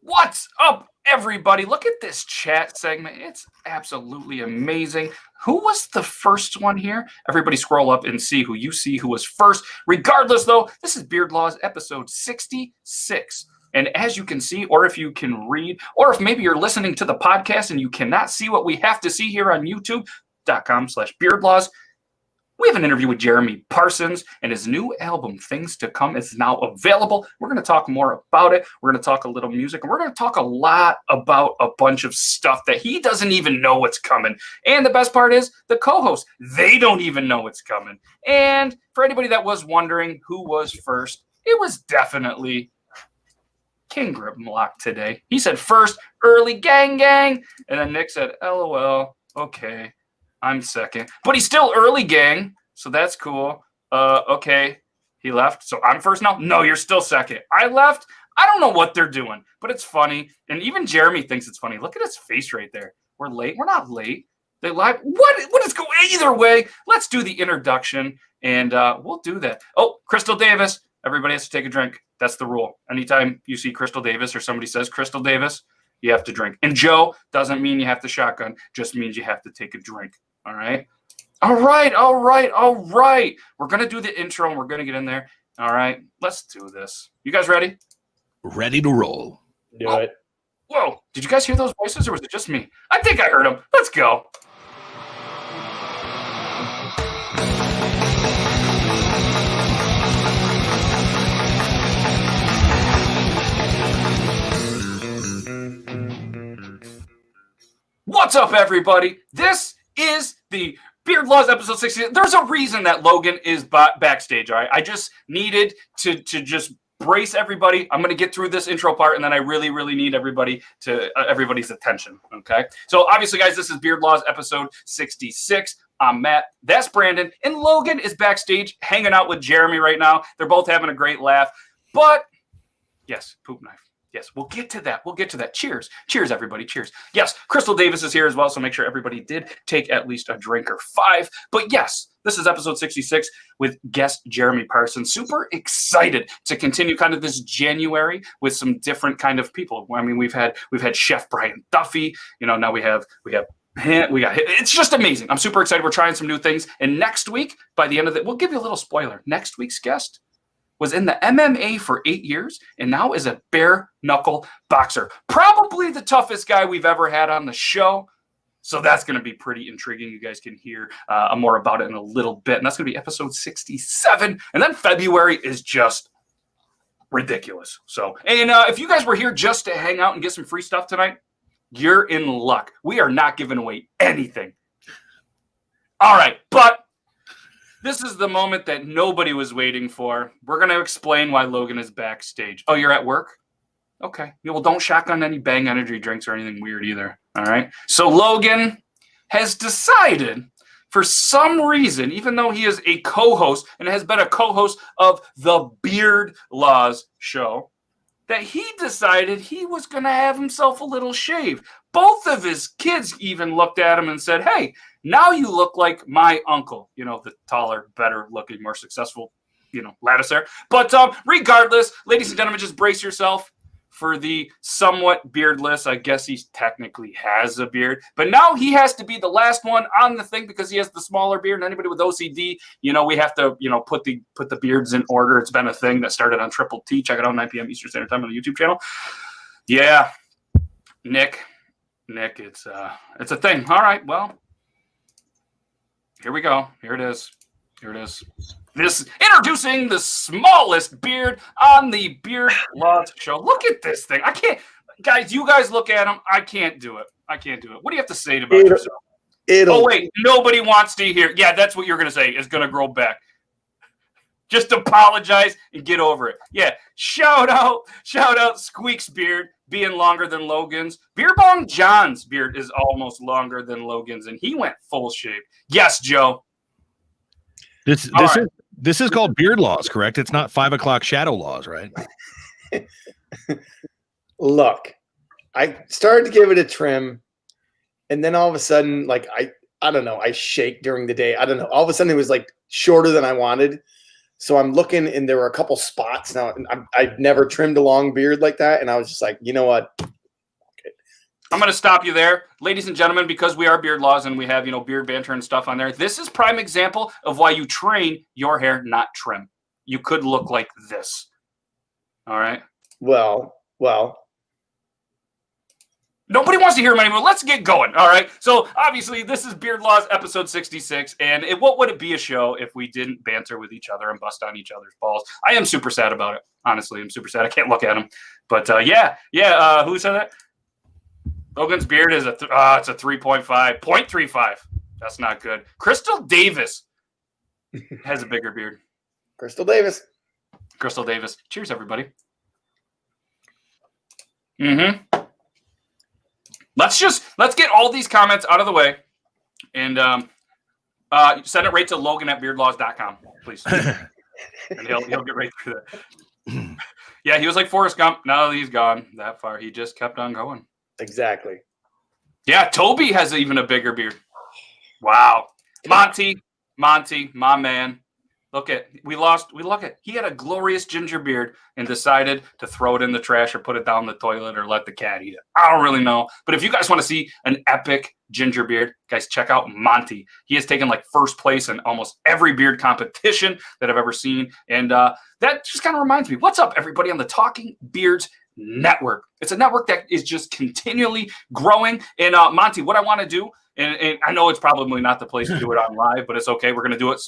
What's up, everybody? Look at this chat segment. It's absolutely amazing. Who was the first one here? Everybody scroll up and see who you see who was first. Regardless, though, this is Beard Laws episode 66. And as you can see, or if you can read, or if maybe you're listening to the podcast and you cannot see what we have to see here on youtube.com/beardlaws, we have an interview with Jeremy Parsons, and his new album, Things to Come, is now available. We're going to talk more about it. We're going to talk a little music, and we're going to talk a lot about a bunch of stuff that he doesn't even know what's coming. And the best part is the co-hosts, they don't even know what's coming. And for anybody that was wondering who was first, it was definitely King Grimlock today. He said first, early gang, and then Nick said, LOL, okay. I'm second, but he's still early, gang. So that's cool. Okay, he left. So I'm first now. No, you're still second. I left. I don't know what they're doing, but it's funny. And even Jeremy thinks it's funny. Look at his face right there. We're late. We're not late. They live. What is going? Either way, let's do the introduction, and we'll do that. Oh, Crystal Davis. Everybody has to take a drink. That's the rule. Anytime you see Crystal Davis or somebody says Crystal Davis, you have to drink. And Joe doesn't mean you have to shotgun. Just means you have to take a drink. All right. We're going to do the intro and we're going to get in there. All right. Let's do this. You guys ready? Ready to roll. Do it. Whoa. Did you guys hear those voices or was it just me? I think I heard them. Let's go. What's up, everybody? This is the Beard Laws episode 60. There's a reason that Logan is backstage, all right? I just needed to just brace everybody. I'm going to get through this intro part, and then I really, really need everybody to everybody's attention, okay? So obviously, guys, this is Beard Laws episode 66. I'm Matt. That's Brandon. And Logan is backstage hanging out with Jeremy right now. They're both having a great laugh. But, yes, poop knife. Yes, we'll get to that. Cheers. Cheers, everybody. Cheers. Yes, Crystal Davis is here as well, so make sure everybody did take at least a drink or 5. But yes, this is episode 66 with guest Jeremy Parsons. Super excited to continue kind of this January with some different kind of people. I mean, we've had Chef Brian Duffy. You know, now we got him. It's just amazing. I'm super excited. We're trying some new things. And next week, by the end of it, we'll give you a little spoiler. Next week's guest was in the MMA for 8 years and now is a bare knuckle boxer. Probably the toughest guy we've ever had on the show. So that's going to be pretty intriguing. You guys can hear more about it in a little bit. And that's going to be episode 67. And then February is just ridiculous. So, and if you guys were here just to hang out and get some free stuff tonight, you're in luck. We are not giving away anything. All right, but this is the moment that nobody was waiting for. We're going to explain why Logan is backstage. Oh, you're at work? Okay. Yeah, well, don't shotgun any Bang energy drinks or anything weird either. All right? So Logan has decided, for some reason, even though he is a co-host and has been a co-host of the Beard Laws show, that he decided he was going to have himself a little shave. Both of his kids even looked at him and said, hey, now you look like my uncle. You know, the taller, better looking, more successful, lattice hair. But regardless, ladies and gentlemen, just brace yourself for the somewhat beardless. I guess he technically has a beard. But now he has to be the last one on the thing because he has the smaller beard. And anybody with OCD, we have to, put the beards in order. It's been a thing that started on Triple T. Check it out, 9 p.m. Eastern Standard Time on the YouTube channel. Yeah, Nick, it's a thing. All right, well. Here we go. Here it is. This introducing the smallest beard on the Beard Laws show. Look at this thing. I can't, guys. You guys look at him. I can't do it. What do you have to say about yourself? Oh wait, nobody wants to hear. Yeah, that's what you're gonna say. Is gonna grow back. Just apologize and get over it. Yeah. Shout out Squeak's beard being longer than Logan's. Beer Bong John's beard is almost longer than Logan's, and he went full shave. Yes, Joe. This is called Beard Laws, correct? It's not 5 o'clock shadow laws, right? Look, I started to give it a trim, and then all of a sudden, like I don't know, I shake during the day. I don't know. All of a sudden, it was like shorter than I wanted. So I'm looking, and there were a couple spots. Now I've never trimmed a long beard like that, and I was just like, you know what? I'm going to stop you there, ladies and gentlemen, because we are Beard Laws and we have, beard banter and stuff on there. This is prime example of why you train your hair, not trim. You could look like this. All right. Well. Nobody wants to hear him anymore. Let's get going. All right. So obviously this is Beard Laws episode 66. And what would it be a show if we didn't banter with each other and bust on each other's balls? I am super sad about it. Honestly, I'm super sad. I can't look at him. But who said that? Logan's beard is it's a 3.5, 0.35. That's not good. Crystal Davis has a bigger beard. Crystal Davis. Cheers, everybody. Let's get all these comments out of the way and send it right to Logan at beardlaws.com, please. And he'll get right through that. Yeah, he was like Forrest Gump. Now he's gone that far. He just kept on going. Exactly. Yeah, Toby has even a bigger beard. Wow. Monty, my man. Look at he had a glorious ginger beard and decided to throw it in the trash or put it down the toilet or let the cat eat it. I don't really know. But if you guys want to see an epic ginger beard, guys, check out Monty. He has taken like first place in almost every beard competition that I've ever seen. And that just kind of reminds me, what's up, everybody, on the Talking Beards Network? It's a network that is just continually growing. And Monty, what I want to do, and I know it's probably not the place to do it on live, but it's okay. We're going to do it,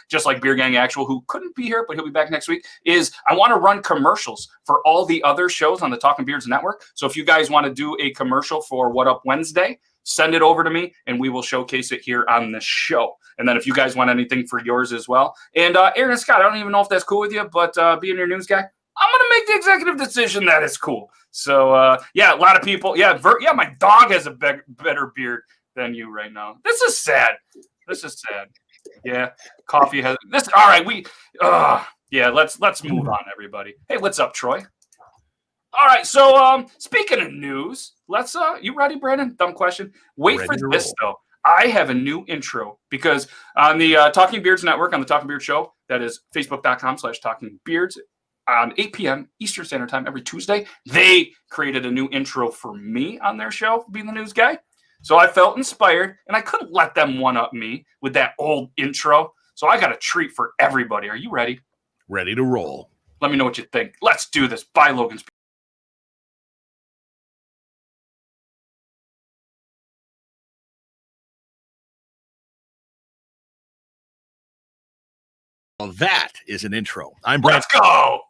just like Beer Gang Actual, who couldn't be here, but he'll be back next week, is I want to run commercials for all the other shows on the Talking Beards Network. So if you guys want to do a commercial for What Up Wednesday, send it over to me, and we will showcase it here on the show. And then if you guys want anything for yours as well. And Aaron and Scott, I don't even know if that's cool with you, but being your news guy, I'm going to make the executive decision that it's cool. So, a lot of people, my dog has a better beard than you right now. This is sad. Yeah, coffee has this. All right, let's move on, everybody. Hey, what's up, Troy? All right, so speaking of news, let's you ready, Brandon? Dumb question. Wait for this though. I have a new intro because on the Talking Beards Network, on the Talking Beard Show, that is facebook.com/talkingbeards, on 8 p.m. Eastern Standard Time every Tuesday, they created a new intro for me on their show, being the news guy. So I felt inspired, and I couldn't let them one-up me with that old intro. So I got a treat for everybody. Are you ready? Ready to roll. Let me know what you think. Let's do this. Bye, Logan's. Well, that is an intro. I'm Brad. Let's go.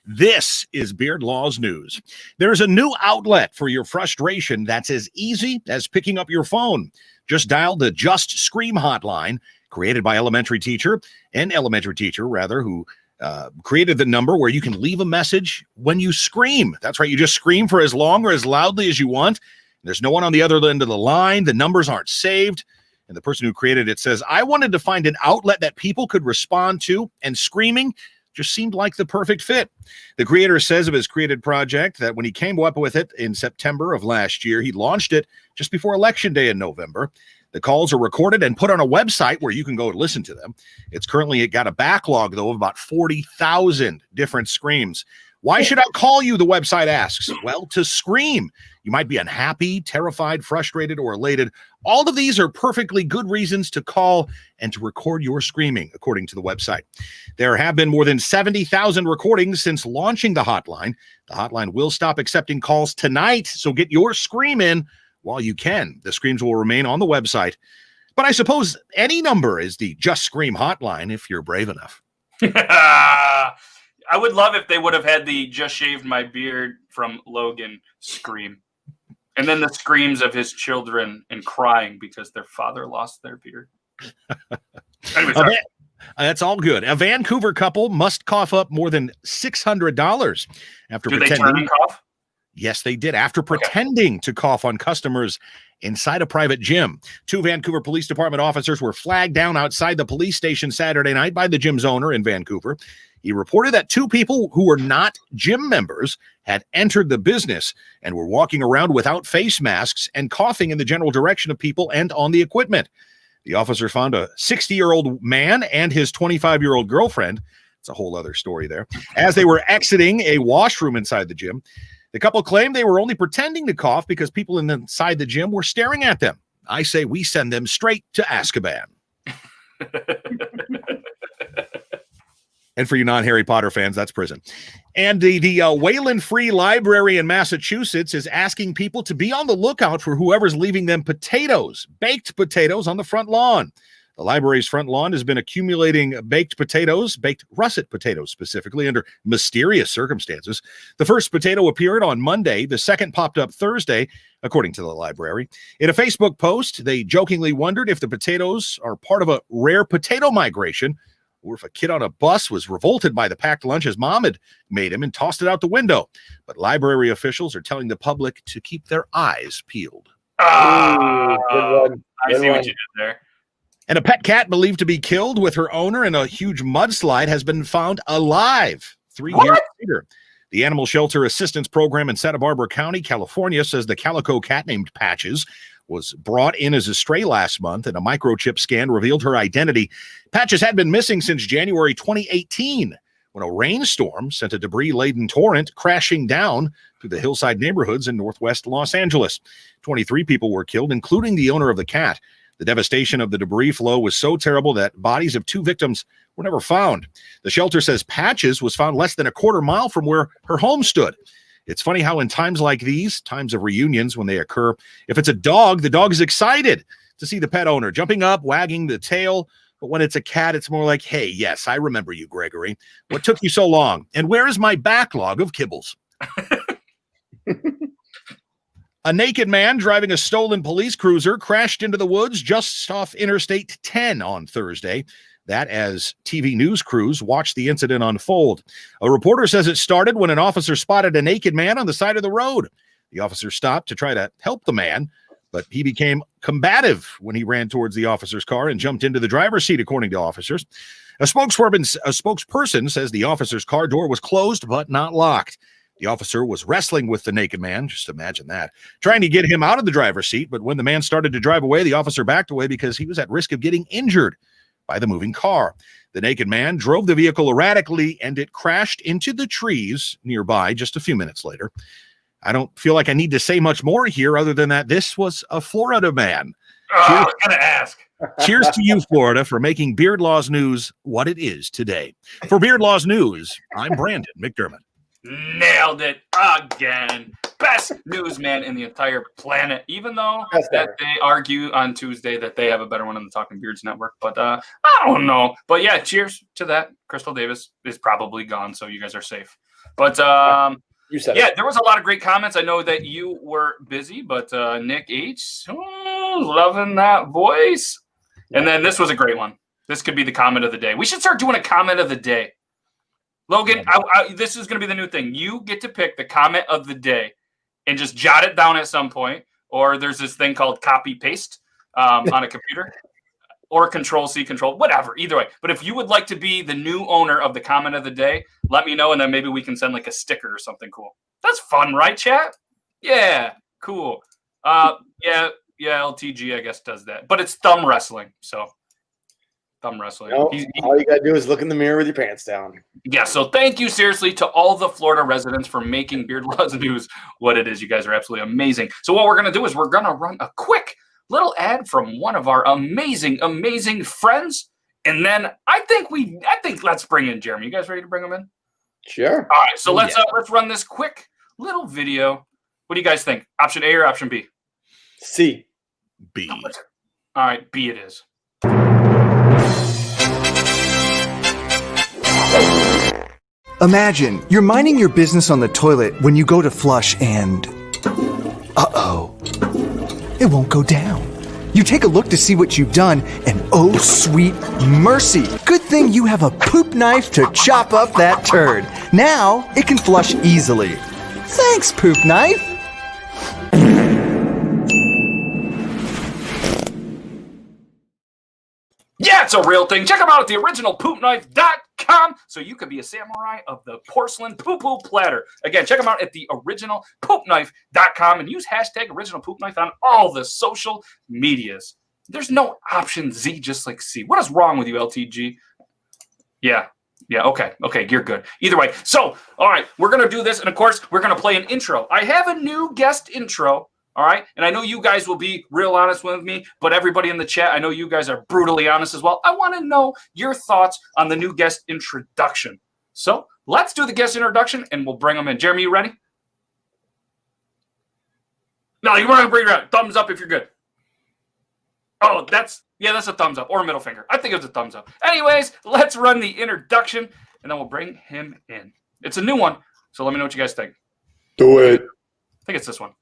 This is Beard Laws News. There's a new outlet for your frustration that's as easy as picking up your phone. Just dial the Just Scream hotline created by elementary teacher, who created the number where you can leave a message when you scream. That's right. You just scream for as long or as loudly as you want. There's no one on the other end of the line. The numbers aren't saved. And the person who created it says, I wanted to find an outlet that people could respond to, and screaming just seemed like the perfect fit. The creator says of his created project that when he came up with it in September of last year, he launched it just before Election Day in November. The calls are recorded and put on a website where you can go and listen to them. It got a backlog, though, of about 40,000 different screams. Why should I call you, the website asks? Well, to scream. You might be unhappy, terrified, frustrated, or elated. All of these are perfectly good reasons to call and to record your screaming, according to the website. There have been more than 70,000 recordings since launching the hotline. The hotline will stop accepting calls tonight, so get your scream in while you can. The screams will remain on the website. But I suppose any number is the Just Scream hotline if you're brave enough. I would love if they would have had the Just Shaved My Beard from Logan scream. And then the screams of his children and crying because their father lost their beard. Anyway, that's all good. A Vancouver couple must cough up more than $600 after pretending. They turn and cough? Yes, they did. After pretending to cough on customers inside a private gym. 2 Vancouver Police Department officers were flagged down outside the police station Saturday night by the gym's owner in Vancouver. He reported that 2 people who were not gym members had entered the business and were walking around without face masks and coughing in the general direction of people and on the equipment. The officer found a 60-year-old man and his 25-year-old girlfriend. It's a whole other story there. As they were exiting a washroom inside the gym, the couple claimed they were only pretending to cough because people inside the gym were staring at them. I say we send them straight to Azkaban. And for you non-Harry Potter fans, that's prison. And the Wayland Free Library in Massachusetts is asking people to be on the lookout for whoever's leaving them potatoes, baked potatoes on the front lawn. The library's front lawn has been accumulating baked russet potatoes specifically, under mysterious circumstances. The first potato appeared on Monday. The second popped up Thursday, according to the library. In a Facebook post, they jokingly wondered if the potatoes are part of a rare potato migration, or if a kid on a bus was revolted by the packed lunch his mom had made him and tossed it out the window. But library officials are telling the public to keep their eyes peeled. I see what you did there. And a pet cat believed to be killed with her owner in a huge mudslide has been found alive 3 years later. The Animal Shelter Assistance Program in Santa Barbara County, California, says the calico cat named Patches was brought in as a stray last month, and a microchip scan revealed her identity. Patches had been missing since January 2018, when a rainstorm sent a debris-laden torrent crashing down through the hillside neighborhoods in northwest Los Angeles. 23 people were killed, including the owner of the cat. The devastation of the debris flow was so terrible that bodies of 2 victims were never found. The shelter says Patches was found less than a quarter mile from where her home stood. It's funny how in times like these, times of reunions when they occur, if it's a dog, the dog is excited to see the pet owner jumping up, wagging the tail. But when it's a cat, it's more like, hey, yes, I remember you, Gregory. What took you so long? And where is my backlog of kibbles? A naked man driving a stolen police cruiser crashed into the woods just off Interstate 10 on Thursday. That as TV news crews watched the incident unfold. A reporter says it started when an officer spotted a naked man on the side of the road. The officer stopped to try to help the man, but he became combative when he ran towards the officer's car and jumped into the driver's seat, according to officers. A spokesperson says the officer's car door was closed but not locked. The officer was wrestling with the naked man, just imagine that, trying to get him out of the driver's seat, but when the man started to drive away, the officer backed away because he was at risk of getting injured by the moving car. The naked man drove the vehicle erratically, and it crashed into the trees nearby just a few minutes later. I don't feel like I need to say much more here other than that this was a Florida man. I was going to ask. Cheers to you, Florida, for making Beard Laws News what it is today. For Beard Laws News, I'm Brandon McDermott. Nailed it again. Best newsman in the entire planet, even though that they argue on Tuesday that they have a better one on the Talking Beards Network. But I don't know. But yeah, cheers to that. Crystal Davis is probably gone, so you guys are safe. But you said there was a lot of great comments. I know that you were busy, but Nick H, loving that voice. And then this was a great one. This could be the comment of the day. We should start doing a comment of the day. Logan, this is going to be the new thing. You get to pick the comment of the day and just jot it down at some point. Or there's this thing called copy paste on a computer, or Control-C, whatever, either way. But if you would like to be the new owner of the comment of the day, let me know, and then maybe we can send like a sticker or something cool. That's fun, right, chat? Yeah, cool. Yeah, LTG, I guess, does that. But it's thumb wrestling, so thumb wrestling. No, all you got to do is look in the mirror with your pants down. Yeah, so thank you, seriously, to all the Florida residents for making Beard Laws News what it is. You guys are absolutely amazing. So what we're going to do is we're going to run a quick little ad from one of our amazing, amazing friends. And then I think let's bring in Jeremy. You guys ready to bring him in? Sure. All right, so let's run this quick little video. What do you guys think? Option A or option B? C. B. All right, B it is. Imagine you're minding your business on the toilet when you go to flush and uh-oh, it won't go down. You take a look to see what you've done, and oh, sweet mercy. Good thing you have a poop knife to chop up that turd. Now it can flush easily. Thanks, poop knife. Yeah, it's a real thing. Check them out at theoriginalpoopknife.com so you can be a samurai of the porcelain poo-poo platter. Again, check them out at theoriginalpoopknife.com and use hashtag originalpoopknife on all the social medias. There's no option Z, just like C. What is wrong with you, LTG? Yeah, Yeah, okay, you're good. Either way. So, all right, we're going to do this, and of course, we're going to play an intro. I have a new guest intro, all right? And I know you guys will be real honest with me, but everybody in the chat, I know you guys are brutally honest as well. I want to know your thoughts on the new guest introduction. So, let's do the guest introduction, and we'll bring them in. Jeremy, you ready? No, you want to bring it around. Thumbs up if you're good. Oh, that's a thumbs up or a middle finger. I think it was a thumbs up. Anyways, let's run the introduction, and then we'll bring him in. It's a new one, so let me know what you guys think. Do it. I think it's this one.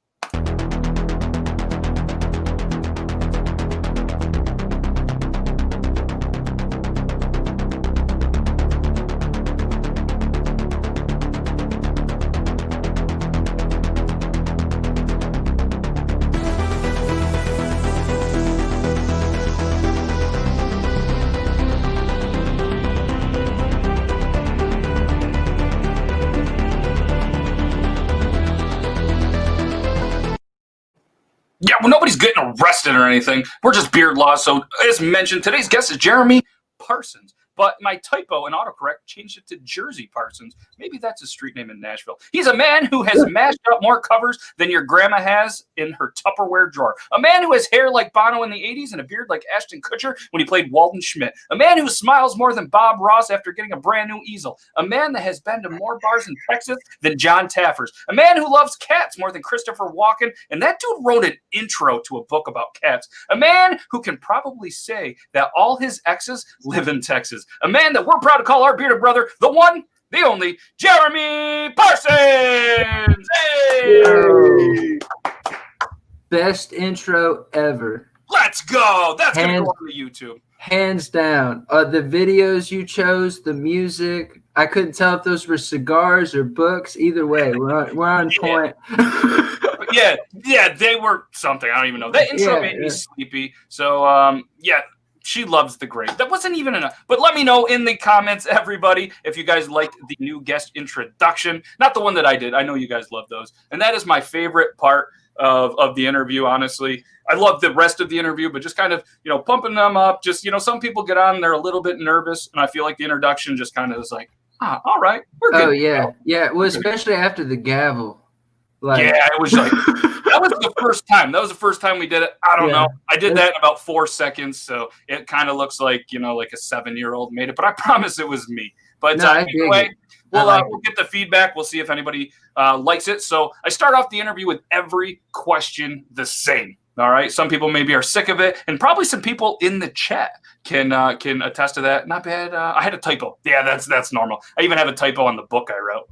Yeah, well, nobody's getting arrested or anything. We're just beard laws. So, as mentioned, today's guest is Jeremy Parsons. But my typo and autocorrect changed it to Jersey Parsons. Maybe that's a street name in Nashville. He's a man who has mashed up more covers than your grandma has in her Tupperware drawer. A man who has hair like Bono in the 80s and a beard like Ashton Kutcher when he played Walden Schmidt. A man who smiles more than Bob Ross after getting a brand new easel. A man that has been to more bars in Texas than John Taffer's. A man who loves cats more than Christopher Walken. And that dude wrote an intro to a book about cats. A man who can probably say that all his exes live in Texas. A man that we're proud to call our bearded brother, the one, the only, Jeremy Parsons! Hey! Best intro ever. Let's go! That's going to go on the YouTube. Hands down. The videos you chose, the music, I couldn't tell if those were cigars or books. Either way, we're on point. yeah, they were something. I don't even know. That intro made me sleepy. So, she loves the grape. That wasn't even enough. But let me know in the comments, everybody, if you guys liked the new guest introduction. Not the one that I did. I know you guys love those. And that is my favorite part of the interview, honestly. I love the rest of the interview, but just kind of, pumping them up. Just, some people get on and they're a little bit nervous. And I feel like the introduction just kind of is like, all right, we're good. Oh, yeah. Yeah, well, especially after the gavel. It was like... That was the first time. That was the first time we did it. I don't know. I did that in about 4 seconds, so it kind of looks like, like a 7-year-old made it. But I promise it was me. But anyway, we'll get the feedback. We'll see if anybody likes it. So I start off the interview with every question the same. All right. Some people maybe are sick of it, and probably some people in the chat can attest to that. Not bad. I had a typo. Yeah, that's normal. I even have a typo on the book I wrote.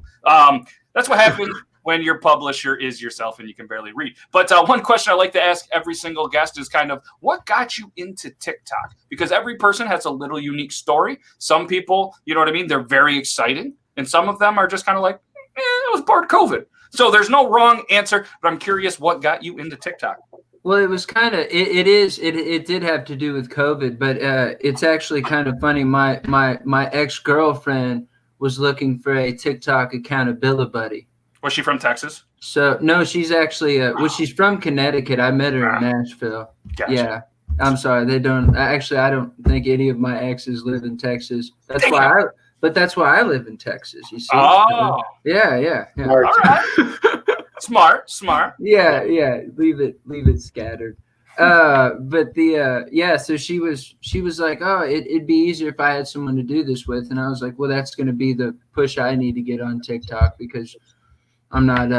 That's what happens when your publisher is yourself and you can barely read. But one question I like to ask every single guest is kind of, what got you into TikTok? Because every person has a little unique story. Some people, you know what I mean? They're very exciting. And some of them are just kind of like, I was bored of COVID. So there's no wrong answer, but I'm curious what got you into TikTok. Well, it was kind of, it did have to do with COVID, but it's actually kind of funny. My ex-girlfriend was looking for a TikTok accountability buddy. Was she from Texas? So no, she's actually she's from Connecticut. I met her in Nashville. Gotcha. Yeah, I'm sorry. They don't actually. I don't think any of my exes live in Texas. That's why I live in Texas. You see? Oh, yeah. All right. Smart. Yeah. Leave it scattered. But so she was like, oh, it'd be easier if I had someone to do this with, and I was like, well, that's going to be the push I need to get on TikTok because I'm not,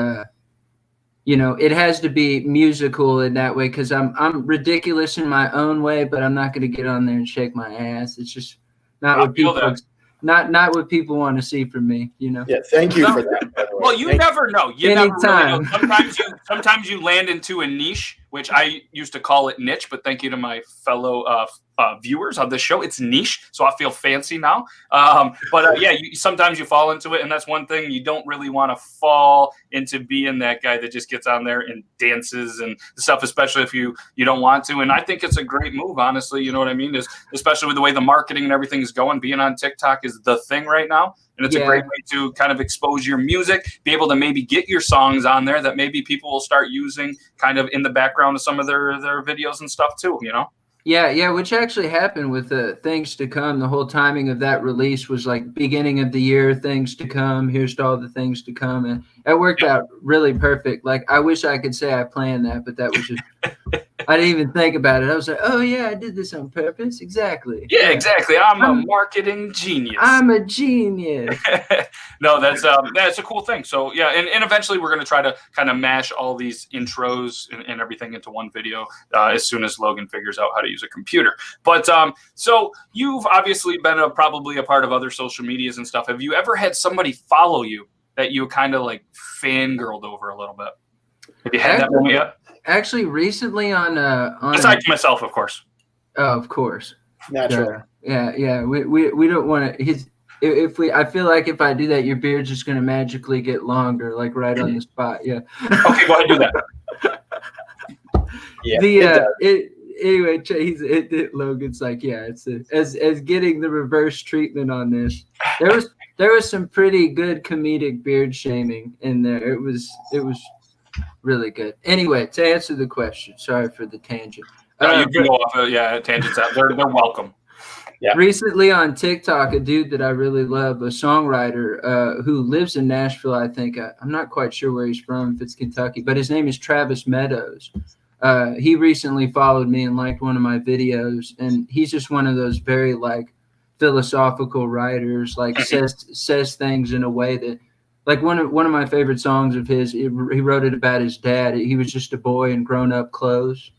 it has to be musical in that way because I'm ridiculous in my own way, but I'm not going to get on there and shake my ass. It's just not what people want to see from me, Yeah, thank you for that. Well, you never know. You never really know. Sometimes you land into a niche, which I used to call it niche, but thank you to my fellow viewers on this show. It's niche, so I feel fancy now. Sometimes you fall into it, and that's one thing you don't really want to fall into being that guy that just gets on there and dances and stuff, especially if you don't want to. And I think it's a great move, honestly. You know what I mean? Especially with the way the marketing and everything is going, being on TikTok is the thing right now. And it's a great way to kind of expose your music, be able to maybe get your songs on there that maybe people will start using kind of in the background of some of their videos and stuff too, Yeah, which actually happened with Things to Come. The whole timing of that release was like beginning of the year, things to come. Here's to all the things to come, and it worked out really perfect. Like I wish I could say I planned that, but that was just I didn't even think about it. I was like, oh yeah, I did this on purpose. Exactly. Yeah, exactly. I'm a marketing genius. I'm a genius. No, that's a cool thing. So yeah, and eventually we're gonna try to kind of mash all these intros and everything into one video as soon as Logan figures out how to use a computer. But so you've obviously been probably a part of other social medias and stuff. Have you ever had somebody follow you that you kind of like fangirled over a little bit? Have you had that moment yet? Actually, recently on aside from myself, of course. Oh, of course. Natural. Yeah. We don't want to. I feel like if I do that, your beard's just gonna magically get longer, like right on the spot. Yeah. Okay, go ahead, do that. Yeah. Anyway, Logan's like, yeah, it's as getting the reverse treatment on this. There was some pretty good comedic beard shaming in there. It was really good. Anyway, to answer the question, sorry for the tangent. No, you can go off tangents. They're welcome. Yeah. Recently on TikTok, a dude that I really love, a songwriter who lives in Nashville, I think. I'm not quite sure where he's from, if it's Kentucky, but his name is Travis Meadows. He recently followed me and liked one of my videos, and he's just one of those very like philosophical writers, like says things in a way that, like one of my favorite songs of his, he wrote it about his dad. He was just a boy in grown-up clothes,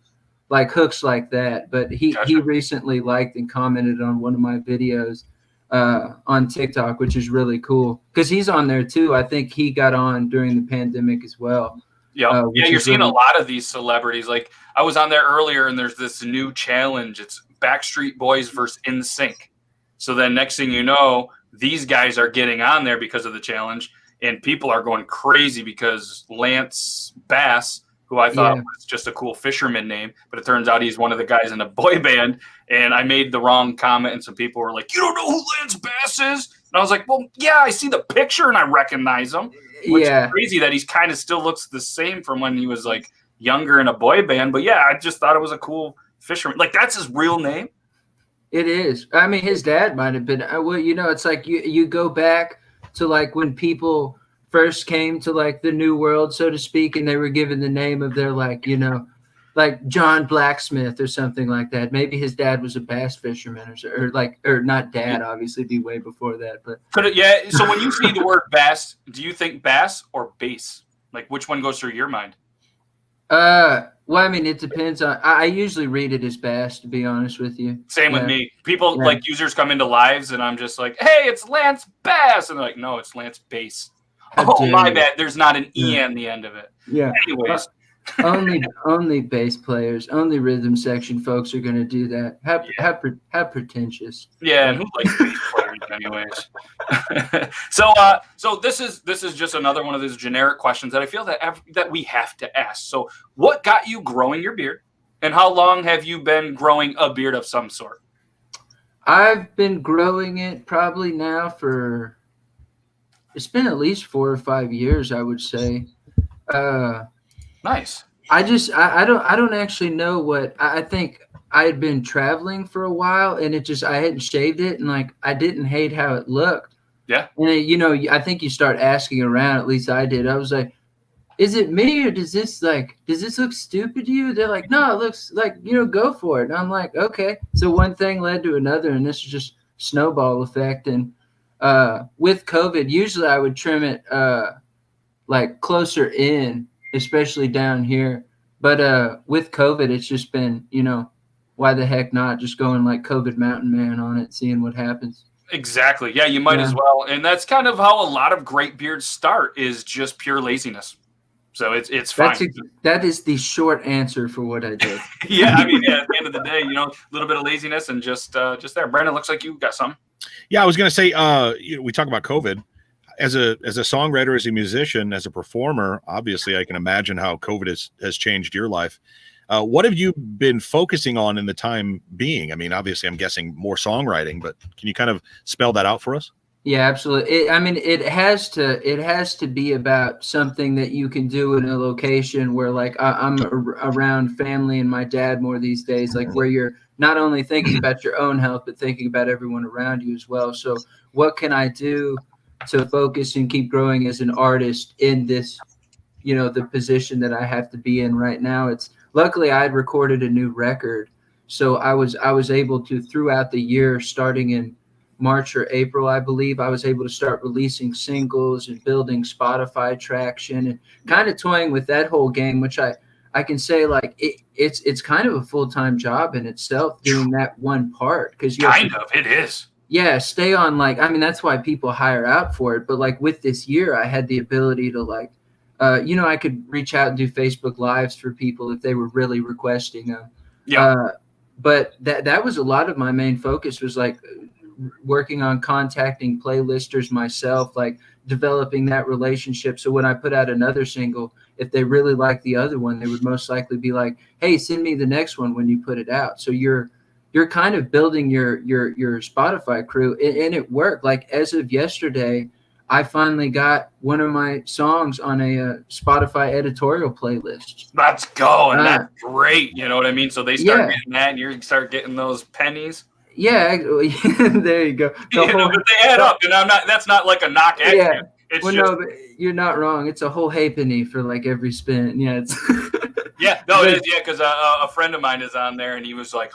like hooks like that. But he recently liked and commented on one of my videos on TikTok, which is really cool because he's on there too. I think he got on during the pandemic as well. Yeah, you're seeing a lot of these celebrities. Like I was on there earlier, and there's this new challenge. It's Backstreet Boys versus NSYNC. So then next thing you know, these guys are getting on there because of the challenge. And people are going crazy because Lance Bass, who I thought was just a cool fisherman name, but it turns out he's one of the guys in a boy band. And I made the wrong comment, and some people were like, "You don't know who Lance Bass is?" And I was like, "Well, yeah, I see the picture and I recognize him." Which is crazy that he's kind of still looks the same from when he was like younger in a boy band. But yeah, I just thought it was a cool fisherman. Like that's his real name. It is. I mean, his dad might have been. Well, it's like you go back to like when people first came to like the new world, so to speak, and they were given the name of their like John Blacksmith or something like that. Maybe his dad was a bass fisherman or not dad, obviously be way before that. But so when you see the word bass, do you think bass or bass? Like which one goes through your mind? Well, I mean, it depends on. I usually read it as bass, to be honest with you. Same with me. People like users come into lives, and I'm just like, "Hey, it's Lance Bass," and they're like, "No, it's Lance Bass." Oh, my bad. There's not an E on the end of it. Yeah. Anyways, only bass players, only rhythm section folks are going to do that. How pretentious. Yeah, and who likes bass players, anyways? So this is just another one of those generic questions that I feel that we have to ask. So, what got you growing your beard, and how long have you been growing a beard of some sort? I've been growing it probably now for. It's been at least 4 or 5 years, I would say. Nice. I don't actually know what I think. I had been traveling for a while, and I hadn't shaved it, and like I didn't hate how it looked. Yeah. And I think you start asking around. At least I did. I was like, "Is it me, or does this look stupid to you?" They're like, "No, it looks like go for it." And I'm like, "Okay." So one thing led to another, and this is just snowball effect. And with COVID, usually I would trim it like closer in, especially down here. But with COVID, it's just been, why the heck not? Just going like COVID Mountain Man on it, seeing what happens. Exactly. Yeah, you might as well. And that's kind of how a lot of great beards start, is just pure laziness. So it's fine. That is the short answer for what I did. Yeah, I mean, at the end of the day, a little bit of laziness and just there. Brandon, looks like you got some. Yeah, I was going to say, we talk about COVID. As a songwriter, as a musician, as a performer, obviously I can imagine how COVID has changed your life. What have you been focusing on in the time being? I mean, obviously I'm guessing more songwriting, but can you kind of spell that out for us? Yeah, absolutely. It has to be about something that you can do in a location where like I'm around family and my dad more these days, like where you're not only thinking about your own health, but thinking about everyone around you as well. So what can I do to focus and keep growing as an artist in this, the position that I have to be in right now? It's luckily I had recorded a new record. So I was able to, throughout the year, starting in March or April, I believe, I was able to start releasing singles and building Spotify traction and kind of toying with that whole game, which I can say like it's kind of a full-time job in itself doing that one part, because it is. Yeah, stay on that's why people hire out for it. But like with this year, I had the ability to I could reach out and do Facebook Lives for people if they were really requesting them. Yeah. But that was a lot of my main focus, was like working on contacting playlisters myself, like developing that relationship. So when I put out another single, if they really like the other one, they would most likely be like, hey, send me the next one when you put it out. So you're kind of building your Spotify crew, and it worked. Like as of yesterday, I finally got one of my songs on a Spotify editorial playlist. Let's go. And that's great. You know what I mean? So they start getting that, and you start getting those pennies. Yeah, there you go. But they add up, and that's not like a knock at you. It's no, but you're not wrong. It's a whole halfpenny for like every spin. Yeah, it's yeah, no, it is. Yeah, because a friend of mine is on there, and he was like,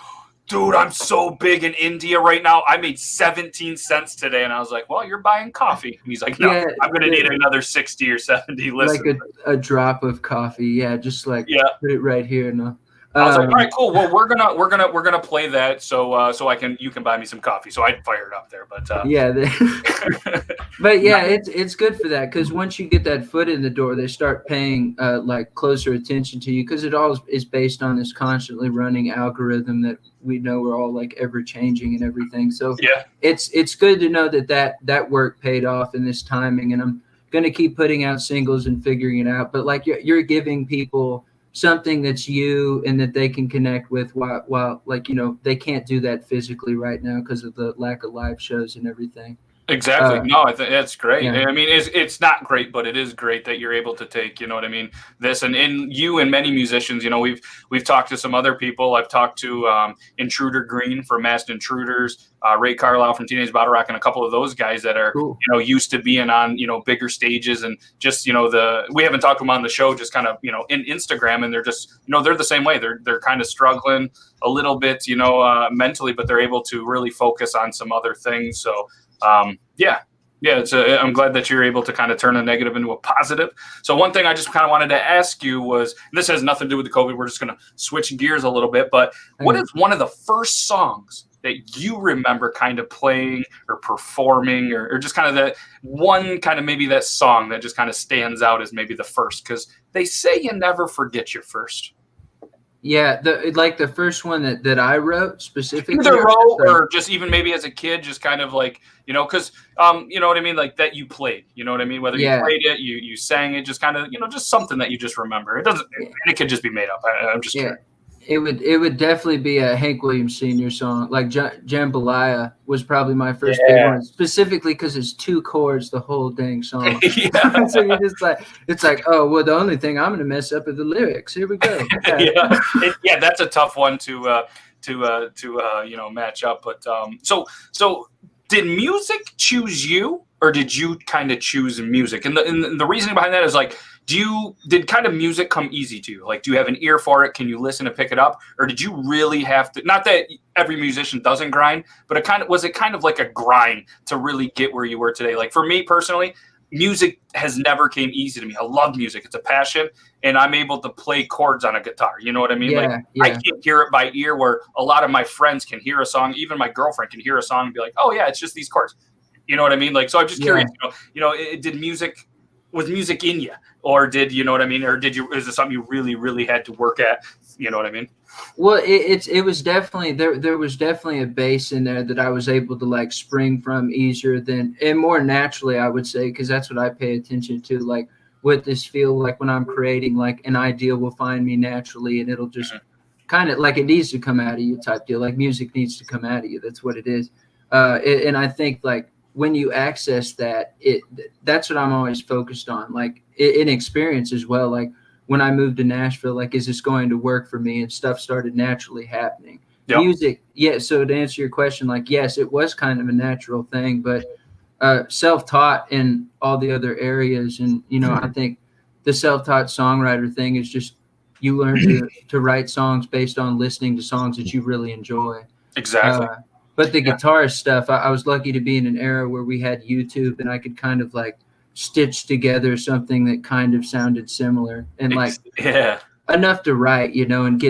dude, I'm so big in India right now. I made 17 cents today. And I was like, well, you're buying coffee. And he's like, no, I'm going to need another 60 or 70 listeners. Like a drop of coffee. Yeah. Just like put it right here. No. I was like, all right, cool. Well, we're gonna play that so you can buy me some coffee. So I fired up there, but but yeah, it's good for that, because once you get that foot in the door, they start paying like closer attention to you, because it all is based on this constantly running algorithm that we know we're all like ever changing and everything. So it's good to know that work paid off in this timing, and I'm gonna keep putting out singles and figuring it out. But like you're giving people something that's you and that they can connect with while they can't do that physically right now because of the lack of live shows and everything. Exactly. No, I think that's great. Yeah. I mean, it's not great, but it is great that you're able to take, this and you and many musicians, we've talked to some other people. I've talked to Intruder Green from Masked Intruders, Ray Carlisle from Teenage Bottle Rock, and a couple of those guys that are, cool. Used to being on, bigger stages, and just, we haven't talked to them on the show, just kind of, in Instagram, and they're just, they're the same way. They're kind of struggling a little bit, mentally, but they're able to really focus on some other things. So, I'm glad that you're able to kind of turn a negative into a positive. So one thing I just kind of wanted to ask you was, and this has nothing to do with the COVID, we're just going to switch gears a little bit, but what is one of the first songs that you remember kind of playing or performing, or just kind of that one kind of maybe that song that just kind of stands out as maybe the first? Because they say you never forget your first. Yeah, the first one that I wrote specifically. Either wrote or just even maybe as a kid, just kind of like, because, you know what I mean? Like that you played, you know what I mean? Whether you played it, you sang it, just kind of, just something that you just remember. It could just be made up. I'm just kidding. It would definitely be a Hank Williams Sr. song. Like Jambalaya was probably my first big one, specifically because it's 2 chords the whole dang song. So you're just like, it's like, oh well, the only thing I'm gonna mess up are the lyrics. Here we go. That's a tough one to match up. But so did music choose you, or did you kind of choose music? And the reasoning behind that is like, did kind of music come easy to you? Like, do you have an ear for it? Can you listen and pick it up? Or did you really have to, not that every musician doesn't grind, but was it kind of like a grind to really get where you were today? Like for me personally, music has never came easy to me. I love music. It's a passion, and I'm able to play chords on a guitar. You know what I mean? I can't hear it by ear, where a lot of my friends can hear a song. Even my girlfriend can hear a song and be like, oh yeah, it's just these chords. You know what I mean? Like, so I'm just curious, was music in you, or did you know what I mean? Or is it something you really, really had to work at? You know what I mean? Well, it was definitely, there was definitely a base in there that I was able to like spring from easier and more naturally, I would say, because that's what I pay attention to. Like with this feel, like when I'm creating, like an idea will find me naturally, and it'll just kind of like, it needs to come out of you type deal. Like music needs to come out of you. That's what it is. And I think like, when you access that's what I'm always focused on, like in experience as well. Like when I moved to Nashville, like, is this going to work for me? And stuff started naturally happening. Yep. music. Yeah. So to answer your question, like, yes, it was kind of a natural thing, but self-taught in all the other areas. And, I think the self-taught songwriter thing is just, you learn to write songs based on listening to songs that you really enjoy. Exactly. But the guitarist stuff, I was lucky to be in an era where we had YouTube and I could kind of like stitch together something that kind of sounded similar and like enough to write, and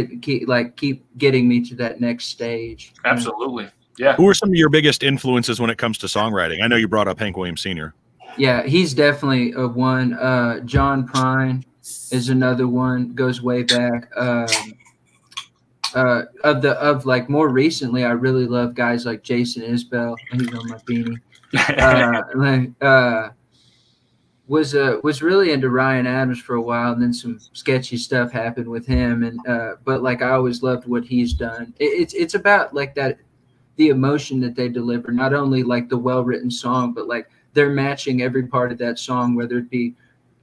keep getting me to that next stage. Absolutely. Yeah. Who are some of your biggest influences when it comes to songwriting? I know you brought up Hank Williams Sr. Yeah, he's definitely one. John Prine is another one, goes way back. Of like more recently, I really love guys like Jason Isbell. He's on my beanie. Was really into Ryan Adams for a while, and then some sketchy stuff happened with him. And but like I always loved what he's done. It's about like that, the emotion that they deliver, not only like the well-written song, but like they're matching every part of that song, whether it be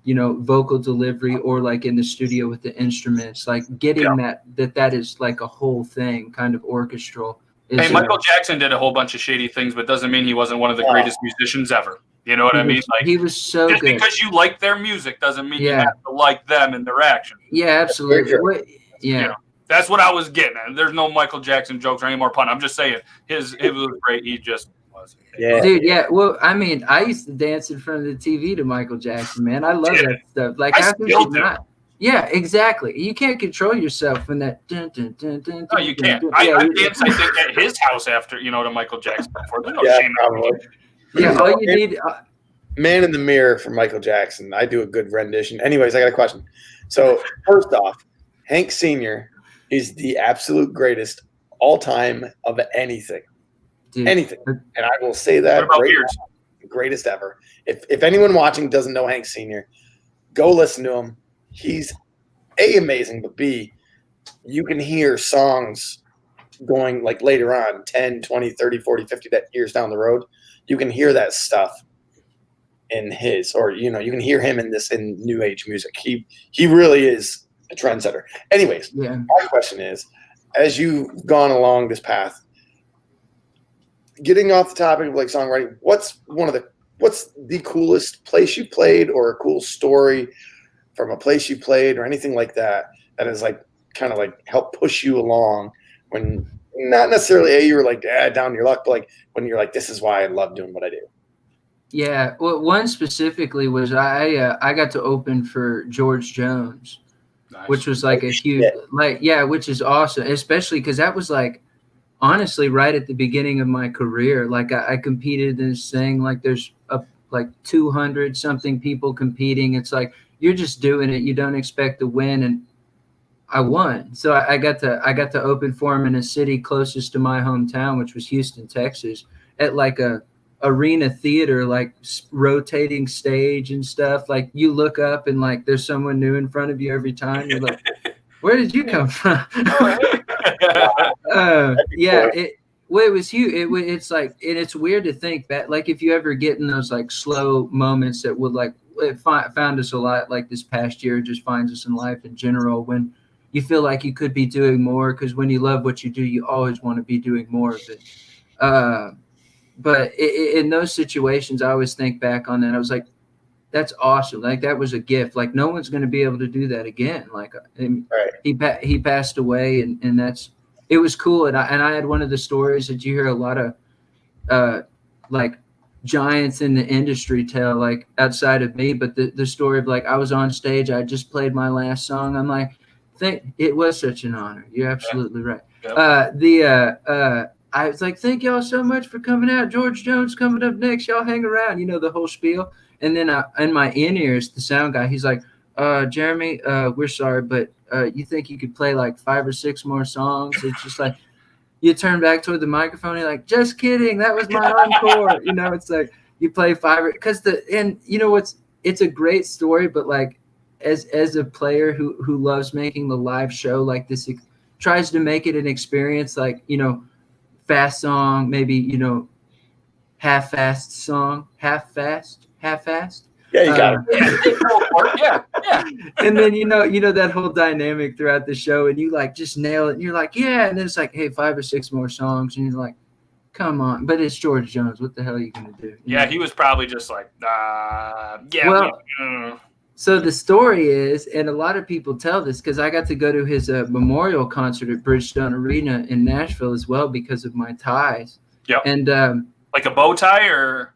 vocal delivery or like in the studio with the instruments, like getting that is like a whole thing, kind of orchestral. Hey, Michael Jackson did a whole bunch of shady things, but doesn't mean he wasn't one of the greatest musicians ever. You know what I mean? Like, he was so just good. Because you like their music doesn't mean you have to like them and their actions. Yeah, absolutely. That's what I was getting at. There's no Michael Jackson jokes or any more pun. I'm just saying it was great. He just was. Yeah. Dude, yeah. Well, I mean, I used to dance in front of the TV to Michael Jackson, man. I love that stuff. Like, how could you not? Yeah, exactly. You can't control yourself when that. No, you can't. I danced, I think, at his house after, to Michael Jackson before. There's no shame. Probably. Yeah, all you need. Man in the Mirror from Michael Jackson. I do a good rendition. Anyways, I got a question. So, first off, Hank Sr. is the absolute greatest all time of anything. Dude. Anything. And I will say that greatest ever. If anyone watching doesn't know Hank Sr., go listen to him. He's A, amazing, but B, you can hear songs going like later on, 10, 20, 30, 40, 50 years down the road. You can hear that stuff in his, or, you can hear him in new age music. He really is a trendsetter. Anyways, my question is, as you've gone along this path, getting off the topic of like songwriting, what's the coolest place you played, or a cool story from a place you played, or anything like that is like kind of like help push you along when not necessarily you were like down on your luck, but like when you're like, this is why I love doing what I do? Yeah, well, one specifically was I got to open for George Jones, which was like a huge, which is awesome, especially because that was like, honestly, right at the beginning of my career. Like I competed in this thing, like there's like 200 something people competing. It's like, you're just doing it. You don't expect to win. And I won. So I got to open for him in a city closest to my hometown, which was Houston, Texas, at like a arena theater, like rotating stage and stuff. Like you look up and like there's someone new in front of you every time. You're like, where did you come from? It was huge. It's like, and it's weird to think that, like, if you ever get in those like slow moments that would like, it found us a lot, like this past year, just finds us in life in general, when you feel like you could be doing more, because when you love what you do, you always want to be doing more of it. But in those situations, I always think back on that. I was like, that's awesome. Like that was a gift. Like no one's going to be able to do that again. Like he passed away, and it was cool. And I had one of the stories that you hear a lot of like giants in the industry tell, like outside of me, but the story of like, I was on stage, I just played my last song. I'm like, it was such an honor. You're absolutely right. I was like, thank y'all so much for coming out. George Jones coming up next. Y'all hang around, the whole spiel. And then in my in-ears, the sound guy, he's like, Jeremy, we're sorry, but you think you could play like 5 or 6 more songs? It's just like, you turn back toward the microphone, you're like, just kidding. That was my encore. It's like you play 5, because it's a great story, but like as a player who loves making the live show like this, it tries to make it an experience, like, fast song, maybe, half-fast song, half-fast. Yeah, you got it. Yeah, Yeah. And then you know that whole dynamic throughout the show, and you like just nail it, and you're like, yeah, and then it's like, hey, 5 or 6 more songs, and you're like, come on, but it's George Jones. What the hell are you gonna do? Yeah, he was probably just like, yeah. Well, so the story is, and a lot of people tell this because I got to go to his memorial concert at Bridgestone Arena in Nashville as well because of my ties. Yep. And like a bow tie or?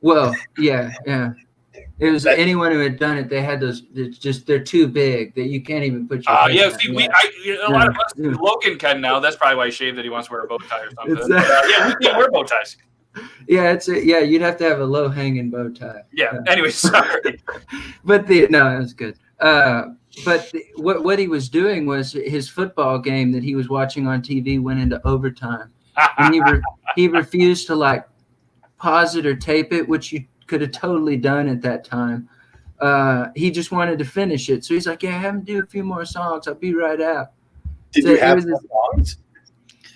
Well, yeah. It was anyone who had done it. They had those. They're too big that you can't even put your. Yeah. See, a lot of us. Logan can now. That's probably why he shaved that he wants to wear a bow tie or something. Yeah, we can't wear bow ties. Yeah, you'd have to have a low hanging bow tie. Yeah. Anyway, sorry. But it was good. But what he was doing was his football game that he was watching on TV went into overtime, and he refused to like pause it or tape it, which you could have totally done at that time. He just wanted to finish it, so he's like, "Yeah, have him do a few more songs. I'll be right out." Did you have songs?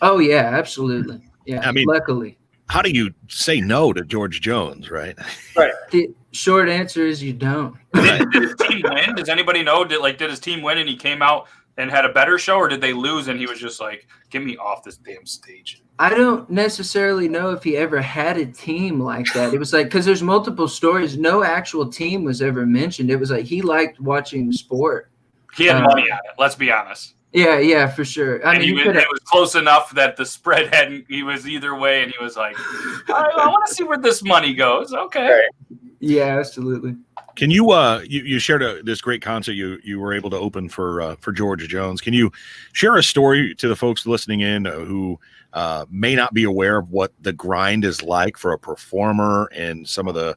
Oh yeah, absolutely. Yeah, I mean, luckily. How do you say no to George Jones, right? Right. The short answer is you don't. Did his team win? Does anybody know? Did his team win and he came out and had a better show, or did they lose and he was just like, "Get me off this damn stage"? I don't necessarily know if he ever had a team like that. It was like, because there's multiple stories. No actual team was ever mentioned. It was like he liked watching the sport. He had money on it. Let's be honest. Yeah, for sure. It was close enough that the spread hadn't. He was either way, and he was like, "I want to see where this money goes." Okay. Right. Yeah, absolutely. Can you you shared this great concert you were able to open for George Jones? Can you share a story to the folks listening in who may not be aware of what the grind is like for a performer and some of the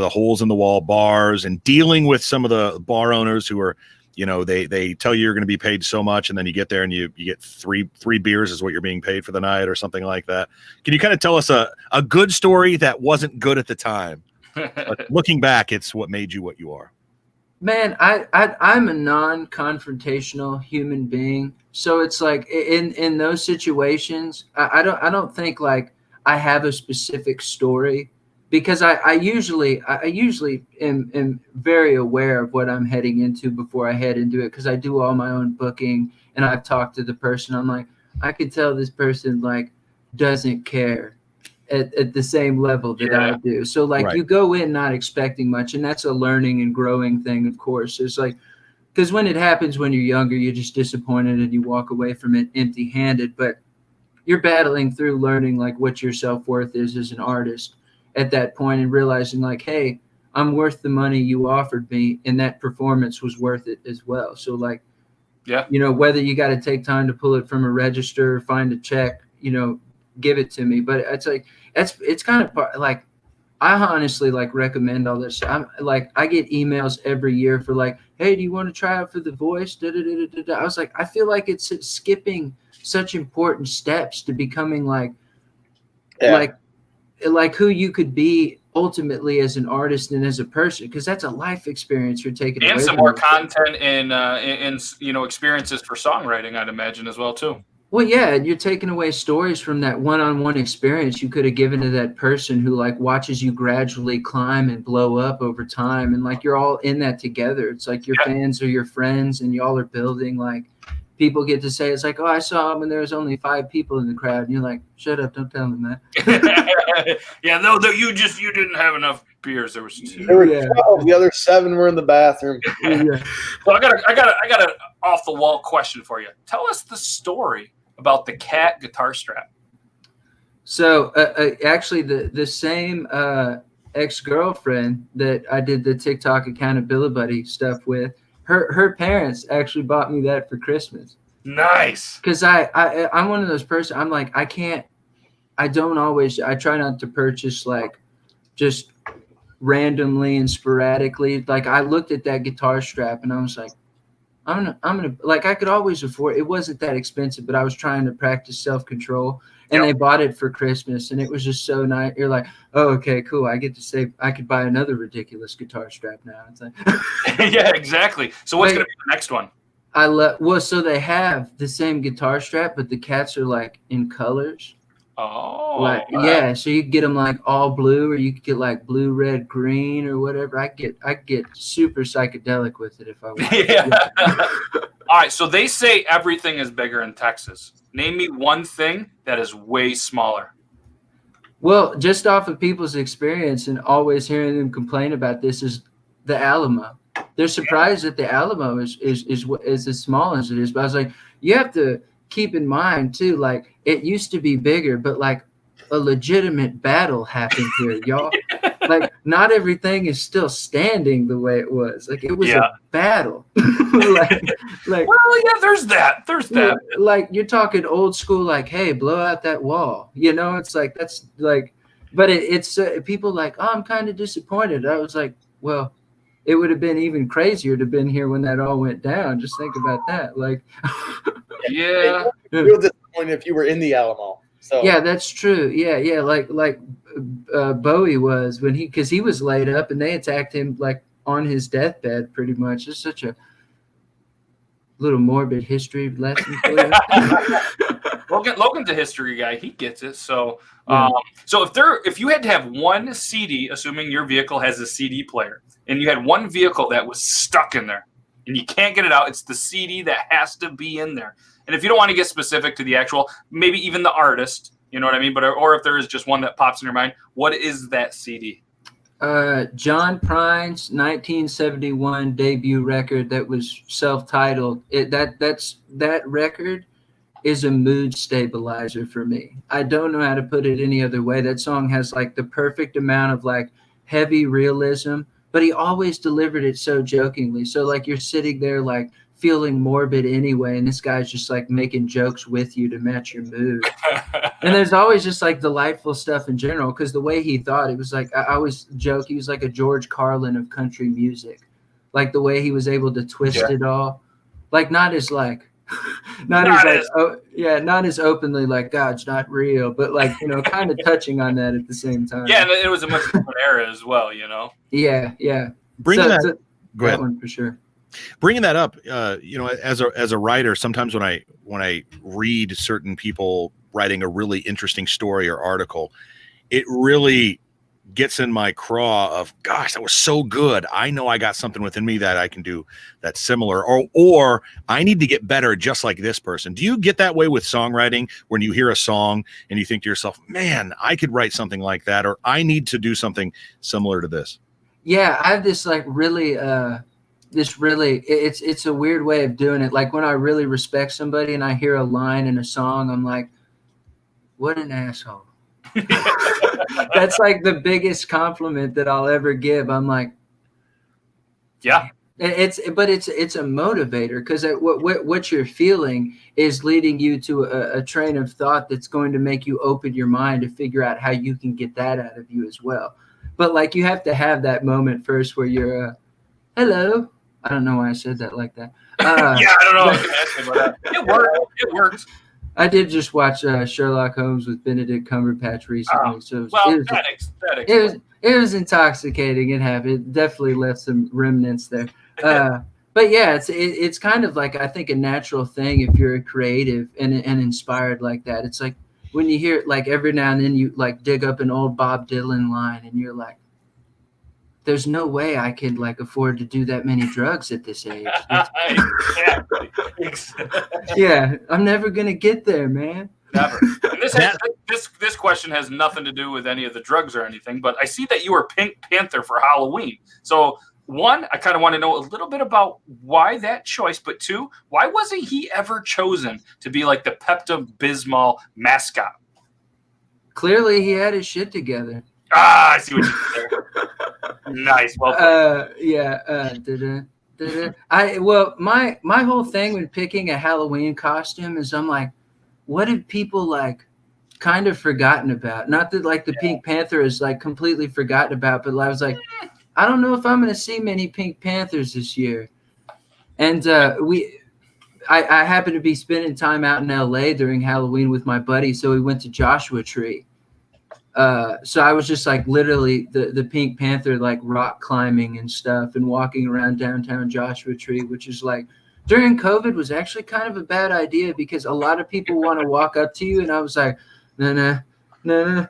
holes in the wall bars and dealing with some of the bar owners who are, they tell you you're going to be paid so much, and then you get there and you get three beers is what you're being paid for the night or something like that. Can you kind of tell us a good story that wasn't good at the time? But looking back, it's what made you what you are. Man, I'm a non-confrontational human being, so it's like in those situations, I don't think like I have a specific story, because I usually am very aware of what I'm heading into before I head into it, because I do all my own booking and I've talked to the person. I'm like, I could tell this person like doesn't care at the same level that I do. So like right. You go in not expecting much, and that's a learning and growing thing, of course. It's like, because when it happens when you're younger, you're just disappointed and you walk away from it empty-handed, but you're battling through learning like what your self-worth is as an artist at that point, and realizing like, hey, I'm worth the money you offered me, and that performance was worth it as well. So like, whether you got to take time to pull it from a register or find a check, give it to me. But it's like, it's kind of like, I honestly like recommend all this. I'm like, I get emails every year for like, hey, do you want to try out for The Voice? I was like, I feel like it's skipping such important steps to becoming like who you could be ultimately as an artist and as a person, because that's a life experience you're taking and away some from more it. content and experiences for songwriting, I'd imagine, as well too. Well, yeah, and you're taking away stories from that one-on-one experience you could have given to that person who like watches you gradually climb and blow up over time, and like you're all in that together. It's like your fans are your friends, and y'all are building. Like people get to say, it's like, oh, I saw him and there was only 5 people in the crowd, and you're like, shut up, don't tell them that. Yeah, no, you didn't have enough beers. There was 2. There were 12. The other 7 were in the bathroom. Yeah. Well, I got an off the wall question for you. Tell us the story about the cat guitar strap. So actually the same ex-girlfriend that I did the TikTok accountability buddy stuff with, her parents actually bought me that for Christmas. Nice. Because I'm one of those person. I'm like, I try not to purchase like just randomly and sporadically. Like I looked at that guitar strap and I was like, I'm gonna like, I could always afford it. Wasn't that expensive, but I was trying to practice self-control, and they bought it for Christmas, and it was just so nice. You're like, oh, okay, cool. I get to save. I could buy another ridiculous guitar strap now. It's like, yeah, exactly. So what's gonna be the next one? So they have the same guitar strap, but the cats are like in colors. Oh, Like, yeah, so you get them like all blue, or you could get like blue, red, green, or whatever. I get super psychedelic with it if I want. Yeah. All right, so they say everything is bigger in Texas. Name me one thing that is way smaller. Well, just off of people's experience and always hearing them complain about this is the Alamo. They're surprised that the Alamo is as small as it is. But I was like, you have to keep in mind too, like it used to be bigger, but like a legitimate battle happened here, y'all. Like not everything is still standing the way it was. Like it was a battle. like well, yeah, there's that. Like you're talking old school, like, hey, blow out that wall. You know, it's like that's like, but it's people like, oh, I'm kind of disappointed. I was like, well, it would have been even crazier to have been here when that all went down. Just think about that. Like, yeah, real disappointed if you were in the Alamo. So yeah, that's true. Yeah, like Bowie was when because he was laid up and they attacked him like on his deathbed, pretty much. It's such a little morbid history lesson for you. Logan's a history guy. He gets it. So, so if you had to have one CD, assuming your vehicle has a CD player, and you had one vehicle that was stuck in there, and you can't get it out, it's the CD that has to be in there. And if you don't want to get specific to the actual, maybe even the artist, you know what I mean? But or if there is just one that pops in your mind, what is that CD? John Prine's 1971 debut record that was self-titled. That record is a mood stabilizer for me. I don't know how to put it any other way. That song has like the perfect amount of like heavy realism, but he always delivered it so jokingly. So like you're sitting there like feeling morbid anyway, and this guy's just like making jokes with you to match your mood. And there's always just like delightful stuff in general, because the way he thought, it was like I always joke he was like a George Carlin of country music, like the way he was able to twist it all, like not as openly like God's not real, but like, you know, kind of touching on that at the same time. Yeah, and it was a much different era as well, you know. Yeah. Go ahead. That one for sure. Bringing that up, you know, as a writer, sometimes when I read certain people writing a really interesting story or article, it really gets in my craw of, gosh, that was so good. I know I got something within me that I can do that's similar, or I need to get better just like this person. Do you get that way with songwriting when you hear a song and you think to yourself, man, I could write something like that, or I need to do something similar to this? Yeah, I have this like really it's a weird way of doing it. Like when I really respect somebody and I hear a line in a song, I'm like, what an asshole. That's like the biggest compliment that I'll ever give. I'm like, yeah, it's a motivator, because what you're feeling is leading you to a train of thought that's going to make you open your mind to figure out how you can get that out of you as well. But like you have to have that moment first where you're hello. I don't know why I said that like that. Yeah, I don't know. I was gonna ask you about that. It works. I did just watch Sherlock Holmes with Benedict Cumberbatch recently, so it was intoxicating. It definitely left some remnants there. But yeah, it's kind of like, I think, a natural thing if you're a creative and inspired like that. It's like when you hear it, like every now and then you like dig up an old Bob Dylan line and you're like, there's no way I could like afford to do that many drugs at this age. Yeah, I'm never gonna get there, man. Never. And this question has nothing to do with any of the drugs or anything, but I see that you were Pink Panther for Halloween. So one, I kind of want to know a little bit about why that choice, but two, why wasn't he ever chosen to be like the Pepto-Bismol mascot? Clearly he had his shit together. I see what you did there. Nice. Well my whole thing when picking a Halloween costume is I'm like, what have people like kind of forgotten about? Not that like the Pink Panther is like completely forgotten about, but I was like, I don't know if I'm going to see many Pink Panthers this year. And I happened to be spending time out in LA during Halloween with my buddy, so we went to Joshua Tree. So I was just like literally the Pink Panther, like rock climbing and stuff and walking around downtown Joshua Tree, which is like during COVID was actually kind of a bad idea because a lot of people want to walk up to you. And I was like, nah, na.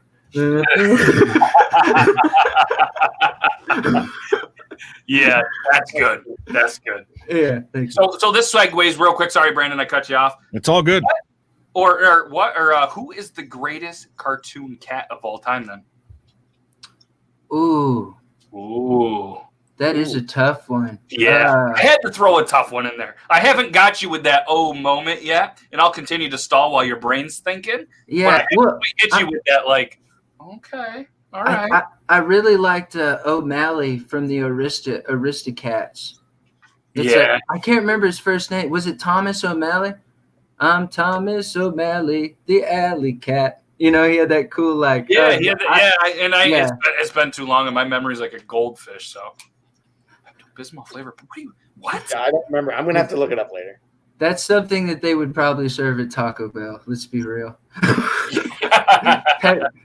Yeah, that's good. That's good. Yeah. So this segues real quick. Sorry, Brandon, I cut you off. It's all good. Or who is the greatest cartoon cat of all time then? Ooh, that is a tough one. Yeah, I had to throw a tough one in there. I haven't got you with that moment yet, and I'll continue to stall while your brain's thinking. Yeah, but I hit you with that okay, all right. I really liked O'Malley from the Aristocats. Yeah, I can't remember his first name. Was it Thomas O'Malley? I'm Thomas O'Malley, the alley cat. You know, he had that cool it's been too long, and my memory's like a goldfish. So, Bismol flavor. What? Yeah, I don't remember. I'm gonna have to look it up later. That's something that they would probably serve at Taco Bell. Let's be real.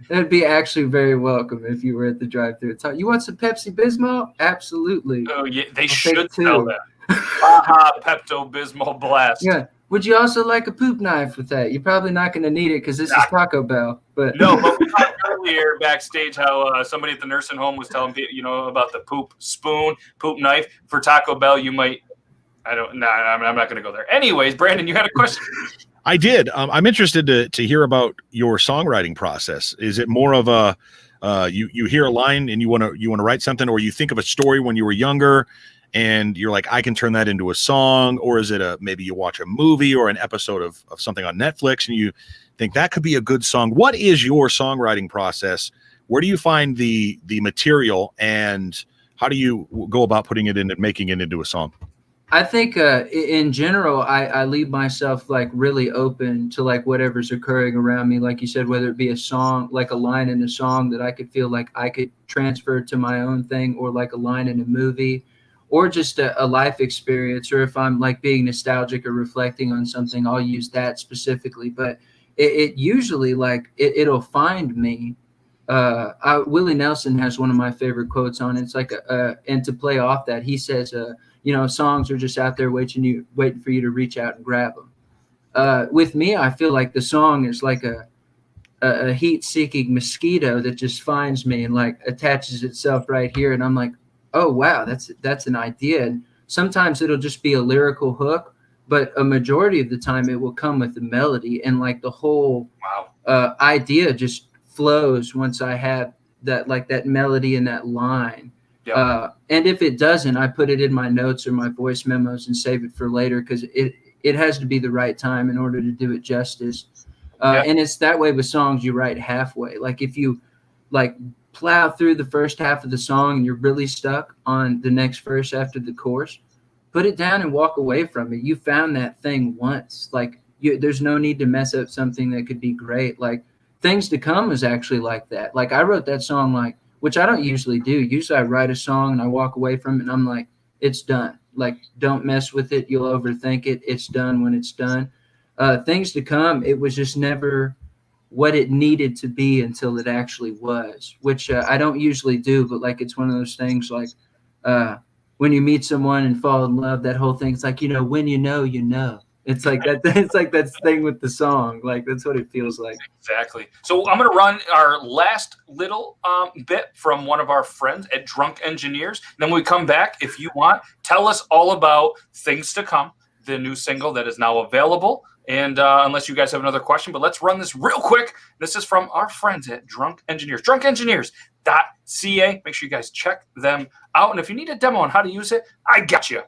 That'd be actually very welcome if you were at the drive-thru. You want some Pepsi Bismol? Absolutely. Oh yeah, they should sell that. Baja Pepto Bismol Blast. Yeah. Would you also like a poop knife with that? You're probably not going to need it because this is Taco Bell. But no, but we talked earlier backstage how somebody at the nursing home was telling people, about the poop spoon, poop knife for Taco Bell. You might. I'm not going to go there. Anyways, Brandon, you had a question. I did. I'm interested to hear about your songwriting process. Is it more of a you hear a line and you want to write something, or you think of a story when you were younger and you're like, I can turn that into a song? Or is it maybe you watch a movie or an episode of something on Netflix and you think that could be a good song? What is your songwriting process? Where do you find the material, and how do you go about putting it in and making it into a song? I think in general, I leave myself really open to whatever's occurring around me. Like you said, whether it be a song, like a line in a song that I could feel like I could transfer to my own thing, or like a line in a movie, or just a life experience. Or if I'm being nostalgic or reflecting on something, I'll use that specifically. But it usually it'll find me. Willie Nelson has one of my favorite quotes on it. It's and to play off that, he says, songs are just out there waiting for you to reach out and grab them. With me, I feel like the song is like a heat-seeking mosquito that just finds me and attaches itself right here. And I'm like, oh, wow, that's an idea. And sometimes it'll just be a lyrical hook, but a majority of the time it will come with a melody. And the whole idea just flows once I have that melody and that line. Yep. And if it doesn't, I put it in my notes or my voice memos and save it for later, because it has to be the right time in order to do it justice. And it's that way with songs you write halfway. If you plow through the first half of the song and you're really stuck on the next verse after the chorus, put it down and walk away from it. You found that thing once. There's no need to mess up something that could be great. Things to Come was actually like that. I wrote that song which I don't usually do. Usually I write a song and I walk away from it and I'm like, it's done. Don't mess with it. You'll overthink it. It's done when it's done. Things to Come, it was just never what it needed to be until it actually was, which I don't usually do, but it's one of those things when you meet someone and fall in love, that whole thing, it's when you know. It's like that. It's like that thing with the song. That's what it feels like. Exactly. So I'm going to run our last little bit from one of our friends at Drunk Engineers. Then when we come back, if you want, tell us all about Things to Come, the new single that is now available. And unless you guys have another question, but let's run this real quick. This is from our friends at Drunk Engineers, drunkengineers.ca. Make sure you guys check them out. And if you need a demo on how to use it, I got you.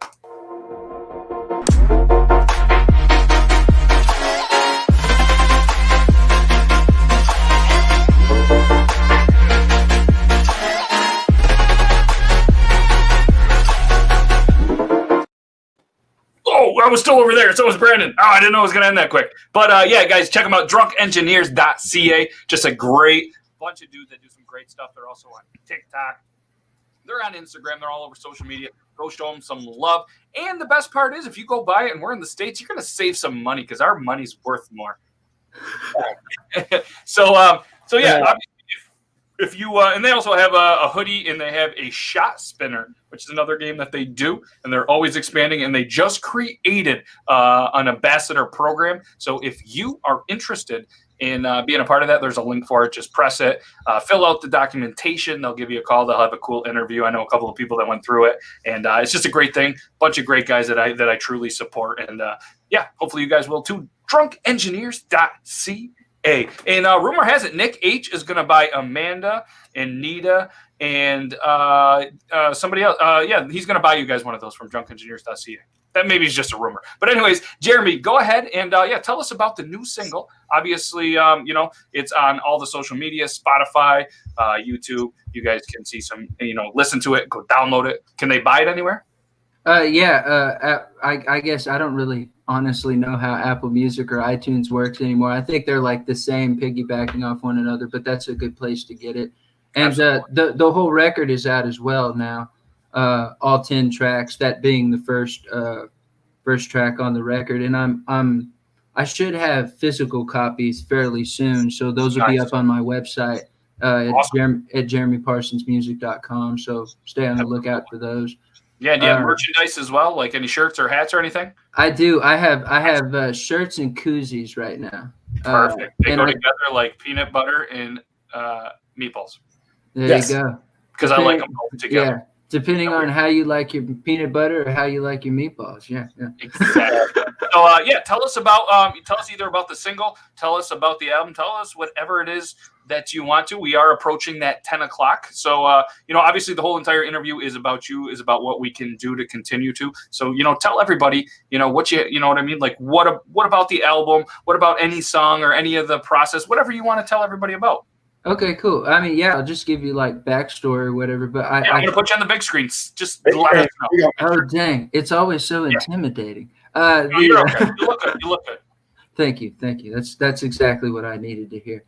Oh, I was still over there. So was Brandon. Oh, I didn't know it was going to end that quick. But guys, check them out. drunkengineers.ca. Just a great bunch of dudes that do some great stuff. They're also on TikTok. They're on Instagram. They're all over social media. Go show them some love. And the best part is, if you go buy it and we're in the States, you're going to save some money because our money's worth more. So yeah. if you and they also have a hoodie, and they have a shot spinner, which is another game that they do, and they're always expanding, and they just created an ambassador program. So if you are interested in being a part of that, there's a link for it. Just press it, fill out the documentation. They'll give you a call. They'll have a cool interview. I know a couple of people that went through it, and it's just a great thing. Bunch of great guys that I truly support, and yeah, hopefully you guys will too. Drunkengineers.ca. And rumor has it Nick H is going to buy Amanda and Nita and somebody else. Yeah, he's going to buy you guys one of those from drunkengineers.ca. That maybe is just a rumor. But anyways, Jeremy, go ahead and yeah, tell us about the new single. Obviously, you know, it's on all the social media, Spotify, YouTube. You guys can see some, you know, listen to it, go download it. Can they buy it anywhere? Yeah, I guess I don't really honestly know how Apple Music or iTunes works anymore. I think they're like the same, piggybacking off one another, but that's a good place to get it. And the whole record is out as well now, all 10 tracks, that being the first track on the record. And I should have physical copies fairly soon, so those will be up on my website awesome. at jeremyparsonsmusic.com. So stay on the lookout for those. Yeah, do you have merchandise as well, like any shirts or hats or anything? I do. I have shirts and koozies right now. Perfect. They go together like peanut butter and meatballs. There you go. Because I like them both together. Yeah, depending on how you like your peanut butter or how you like your meatballs. Yeah. Exactly. So yeah, tell us either about the single, tell us about the album, tell us whatever it is that you want to. We are approaching that 10 o'clock. So, you know, obviously the whole entire interview is about you, is about what we can do to continue to. So, you know, tell everybody, you know, you know what I mean? Like, what about the album? What about any song or any of the process? Whatever you want to tell everybody about. Okay, cool. I mean, yeah, I'll just give you like backstory or whatever. But I'm going to put you on the big screen. Just let us know. Oh, dang. It's always so intimidating. No, you're okay. You look good. You look good. Thank you. That's exactly what I needed to hear.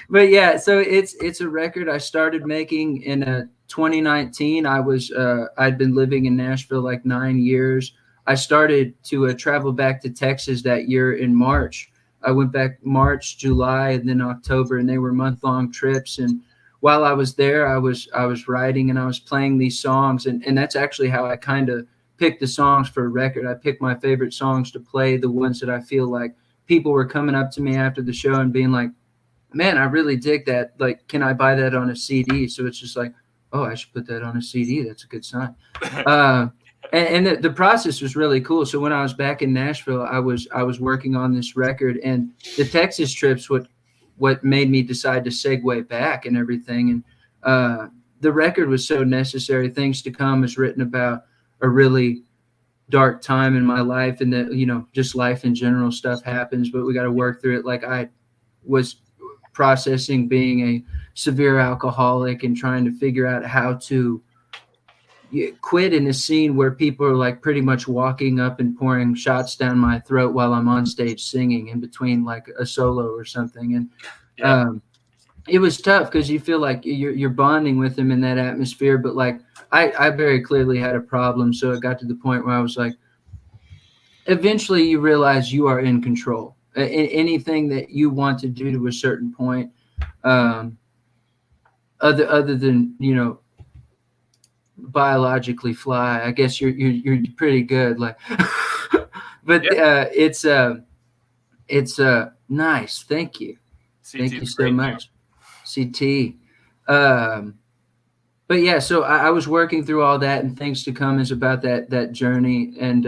But yeah, so it's a record I started making in 2019. I'd been living in Nashville like 9 years. I started to travel back to Texas that year in March. I went back March, July, and then October, and they were month-long trips. And while I was there, I was writing and I was playing these songs, and that's actually how I kind of pick the songs for a record. I pick my favorite songs to play, the ones that I feel like people were coming up to me after the show and being like, man, I really dig that. Like, can I buy that on a CD? So it's just like, oh, I should put that on a CD. That's a good sign. And the process was really cool. So when I was back in Nashville, I was working on this record, and the Texas trips, what made me decide to segue back and everything. And the record was so necessary. Things to Come is written about a really dark time in my life, and that, you know, just life in general, stuff happens, but we got to work through it. Like, I was processing being a severe alcoholic and trying to figure out how to quit in a scene where people are like pretty much walking up and pouring shots down my throat while I'm on stage singing in between like a solo or something. And it was tough because you feel like you're bonding with them in that atmosphere, but like I very clearly had a problem. So it got to the point where I was like, eventually you realize you are in control. Anything that you want to do to a certain point, other than, you know, biologically fly, I guess you're pretty good. Like, but it's nice. Thank you. Thank you so much. CT. But yeah, so I was working through all that, and Things to Come is about that journey and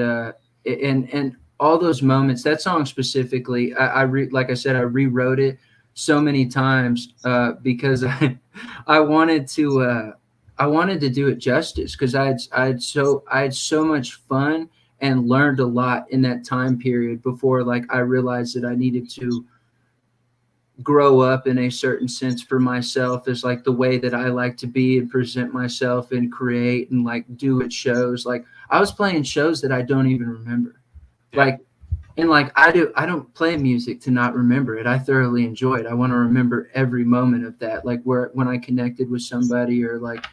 all those moments. That song specifically, like I said, I rewrote it so many times because I wanted to do it justice, because I had so much fun and learned a lot in that time period before like I realized that I needed to grow up in a certain sense for myself, as like the way that I like to be and present myself and create and like do at shows. Like, I was playing shows that I don't even remember. Like, and like I don't play music to not remember it. I thoroughly enjoy it. I want to remember every moment of that. Like when I connected with somebody, or like,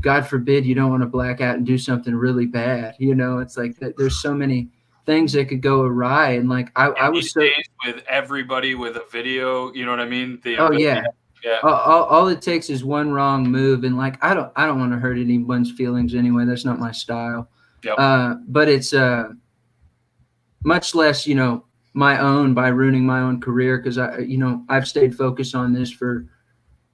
God forbid, you don't want to black out and do something really bad. You know, it's like there's so many things that could go awry. And like I was so days with everybody with a video, you know what I mean? Oh yeah. Yeah. All it takes is one wrong move, and like I don't want to hurt anyone's feelings anyway. That's not my style. Yep. But it's much less, my own, by ruining my own career, because I've stayed focused on this for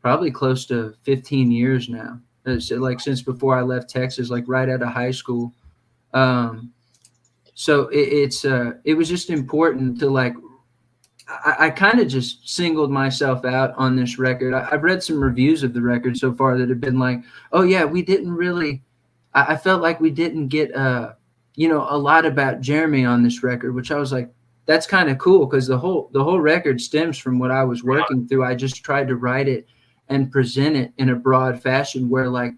probably close to 15 years now. So like since before I left Texas, like right out of high school. So it was just important to like, I kind of just singled myself out on this record. I've read some reviews of the record so far that have been like, oh yeah, we didn't really, I felt like we didn't get, a lot about Jeremy on this record, which I was like, that's kind of cool. Cause the whole record stems from what I was working through. I just tried to write it and present it in a broad fashion where like,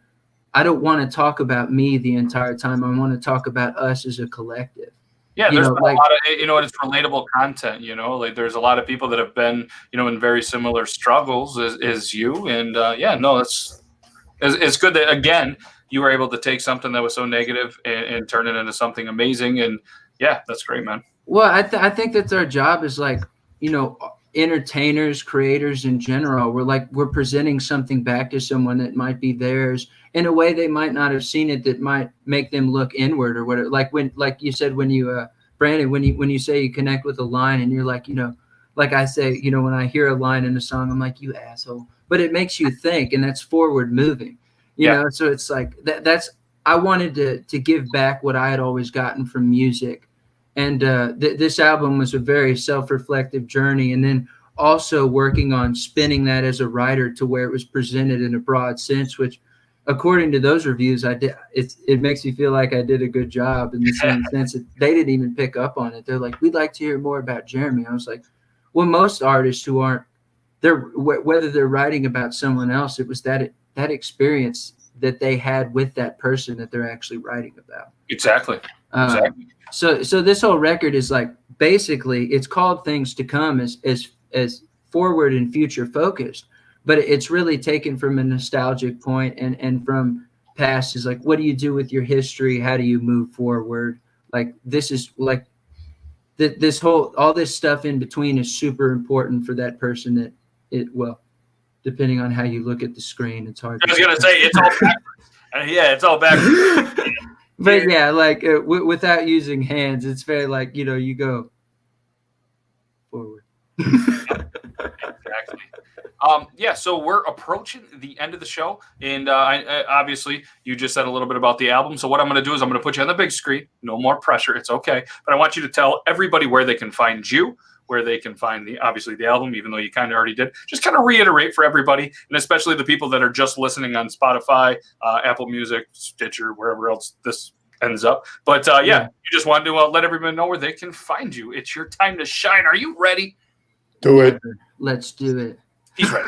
I don't want to talk about me the entire time. I want to talk about us as a collective. Yeah, there's been a lot of, it's relatable content, like there's a lot of people that have been, in very similar struggles as you. And it's good that, again, you were able to take something that was so negative and turn it into something amazing. And yeah, that's great, man. Well, I think that's our job as like, entertainers, creators in general. We're presenting something back to someone that might be theirs in a way they might not have seen it, that might make them look inward or whatever. Like you said, when you, Brandon, when you say you connect with a line and you're like, like I say, when I hear a line in a song, I'm like, you asshole, but it makes you think, and that's forward moving, you know? So it's like, I wanted to give back what I had always gotten from music. And this album was a very self-reflective journey. And then also working on spinning that as a writer to where it was presented in a broad sense, which according to those reviews, I did. It makes me feel like I did a good job in the same sense that they didn't even pick up on it. They're like, we'd like to hear more about Jeremy. I was like, well, most artists who aren't there, whether they're writing about someone else, it was that experience that they had with that person that they're actually writing about. Exactly. So this whole record is like, basically it's called Things to Come as forward and future focused, but it's really taken from a nostalgic point and from past is like, what do you do with your history? How do you move forward? Like, this is like all this stuff in between is super important for that person depending on how you look at the screen, it's hard. I was going to say, it's all backwards. Yeah, it's all backwards. But yeah, like without using hands, it's very like, you go forward. Exactly. So we're approaching the end of the show, and I obviously you just said a little bit about the album. So what I'm going to do is I'm going to put you on the big screen. No more pressure. It's okay. But I want you to tell everybody where they can find you, where they can find the album, even though you kind of already did. Just kind of reiterate for everybody, and especially the people that are just listening on Spotify, Apple Music, Stitcher, wherever else this ends up. But you just wanted to let everybody know where they can find you. It's your time to shine. Are you ready? Do it. Let's do it. He's ready.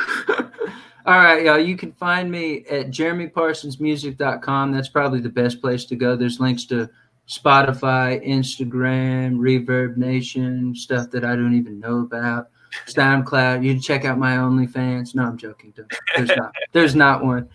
All right, y'all. You can find me at jeremyparsonsmusic.com. That's probably the best place to go. There's links to Spotify, Instagram, Reverb Nation, stuff that I don't even know about. SoundCloud. You can check out my OnlyFans. No, I'm joking. There's not one.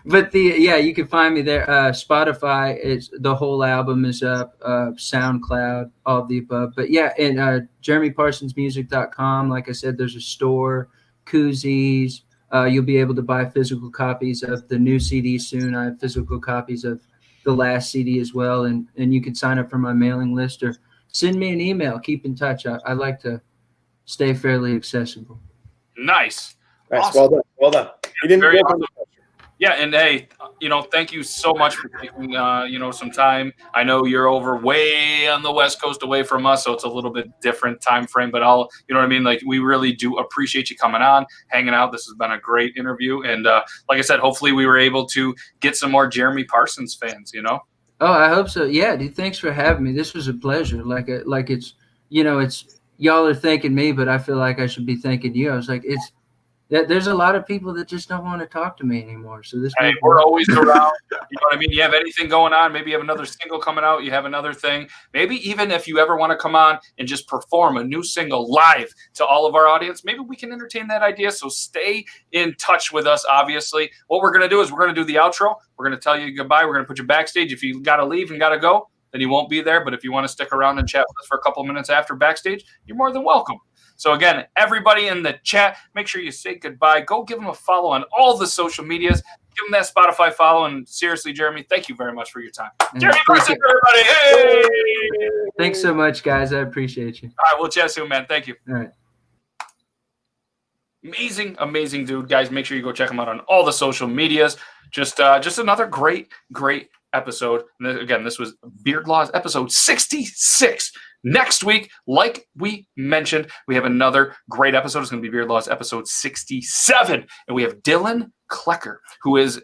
But you can find me there. Spotify is the whole album is up. SoundCloud, all of the above. But yeah, and jeremyparsonsmusic.com. Like I said, there's a store, koozies. You'll be able to buy physical copies of the new CD soon. I have physical copies of the last CD as well, and you can sign up for my mailing list or send me an email. Keep in touch. I like to stay fairly accessible. Nice. Awesome. Well done. You didn't Very go awesome. Yeah, and hey, thank you so much for taking some time. I know you're over way on the West Coast away from us, so it's a little bit different time frame, but like we really do appreciate you coming on, hanging out. This has been a great interview, and like I said, hopefully we were able to get some more Jeremy Parsons fans. Oh, I hope so. Yeah, dude. Thanks for having me. This was a pleasure. Like it's it's y'all are thanking me, but I feel like I should be thanking you. I was like, there's a lot of people that just don't want to talk to me anymore. So we're always around. You know what I mean? You have anything going on? Maybe you have another single coming out. You have another thing. Maybe even if you ever want to come on and just perform a new single live to all of our audience, maybe we can entertain that idea. So stay in touch with us, obviously. What we're going to do is we're going to do the outro. We're going to tell you goodbye. We're going to put you backstage. If you got to leave and got to go, then then he won't be there. But if you want to stick around and chat with us for a couple of minutes after backstage, you're more than welcome. So again, everybody in the chat, make sure you say goodbye. Go give him a follow on all the social medias. Give him that Spotify follow. And seriously, Jeremy, thank you very much for your time. Jeremy Parsons, everybody. Hey! Thanks so much, guys. I appreciate you. All right, we'll chat soon, man. Thank you. All right. Amazing dude, guys. Make sure you go check him out on all the social medias. Just another great episode. And again, this was Beard Laws episode 66. Next week, like we mentioned, we have another great episode. It's going to be Beard Laws episode 67, and we have Dylan Klecker, who was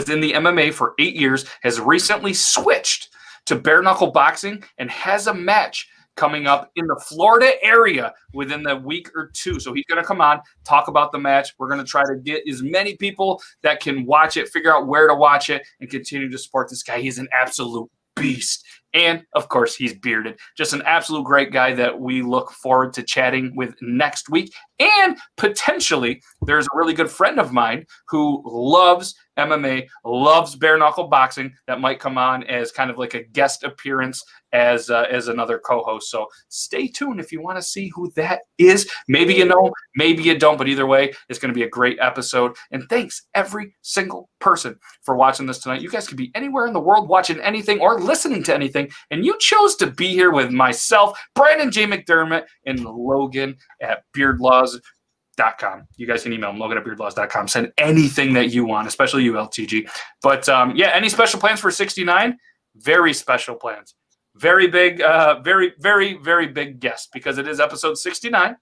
in the MMA for 8 years, has recently switched to bare knuckle boxing, and has a match coming up in the Florida area within the week or two. So he's going to come on, talk about the match. We're going to try to get as many people that can watch it, figure out where to watch it, and continue to support this guy. He's an absolute beast. And, of course, he's bearded. Just an absolute great guy that we look forward to chatting with next week. And potentially, there's a really good friend of mine who loves MMA, loves bare knuckle boxing, that might come on as kind of like a guest appearance as another co-host. So stay tuned if you want to see who that is. Maybe you know, maybe you don't, but either way, it's going to be a great episode. And thanks every single person for watching this tonight. You guys could be anywhere in the world watching anything or listening to anything, and you chose to be here with myself, Brandon J McDermott, and Logan at beardlaws.com. You guys can email him, Logan at beardlaws.com. Send anything that you want, especially you, LTG. But any special plans for 69? Very special plans. Very big, very big guest, because it is episode 69.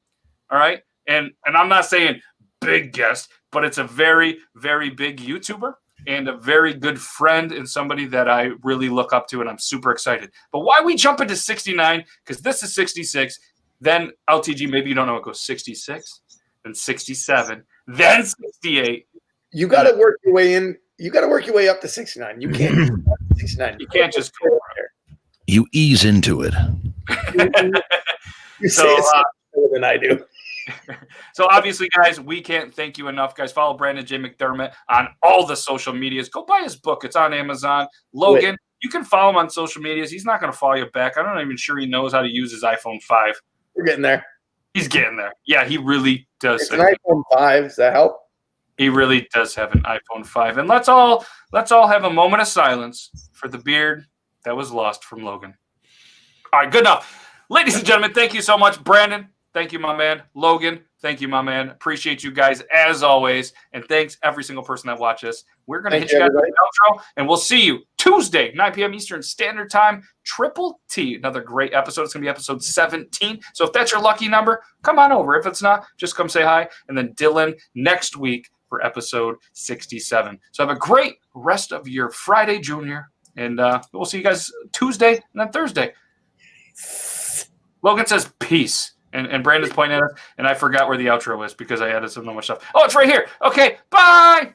All right. And I'm not saying big guest, but it's a very, very big YouTuber and a very good friend and somebody that I really look up to, and I'm super excited. But why we jump into 69? Because this is 66. Then LTG, maybe you don't know, it goes 66, then 67, then 68. You got to work your way in. You got to work your way up to 69. You can't 69. You can't just go there. You ease into it. You say it better than I do. So obviously, guys, we can't thank you enough. Guys, follow Brandon J McDermott on all the social medias. Go buy his book. It's on Amazon. Logan, you can follow him on social medias. He's not going to follow you back. I'm not even sure he knows how to use his iPhone 5. We're getting there. He's getting there. Yeah, he really does. It's an iPhone 5. Does that help? He really does have an iPhone 5. And let's all have a moment of silence for the beard that was lost from Logan. All right, good enough. Ladies and gentlemen, thank you so much. Brandon, thank you, my man. Logan, thank you, my man. Appreciate you guys as always. And thanks every single person that watches. We're going to hit you guys with the outro, and we'll see you Tuesday, 9 p.m. Eastern Standard Time, Triple T. Another great episode. It's going to be episode 17. So if that's your lucky number, come on over. If it's not, just come say hi. And then Dylan next week for episode 67. So have a great rest of your Friday, Junior. And we'll see you guys Tuesday and then Thursday. Logan says peace. And Brandon's pointing at us, and I forgot where the outro is because I added so much stuff. Oh, it's right here. Okay, bye.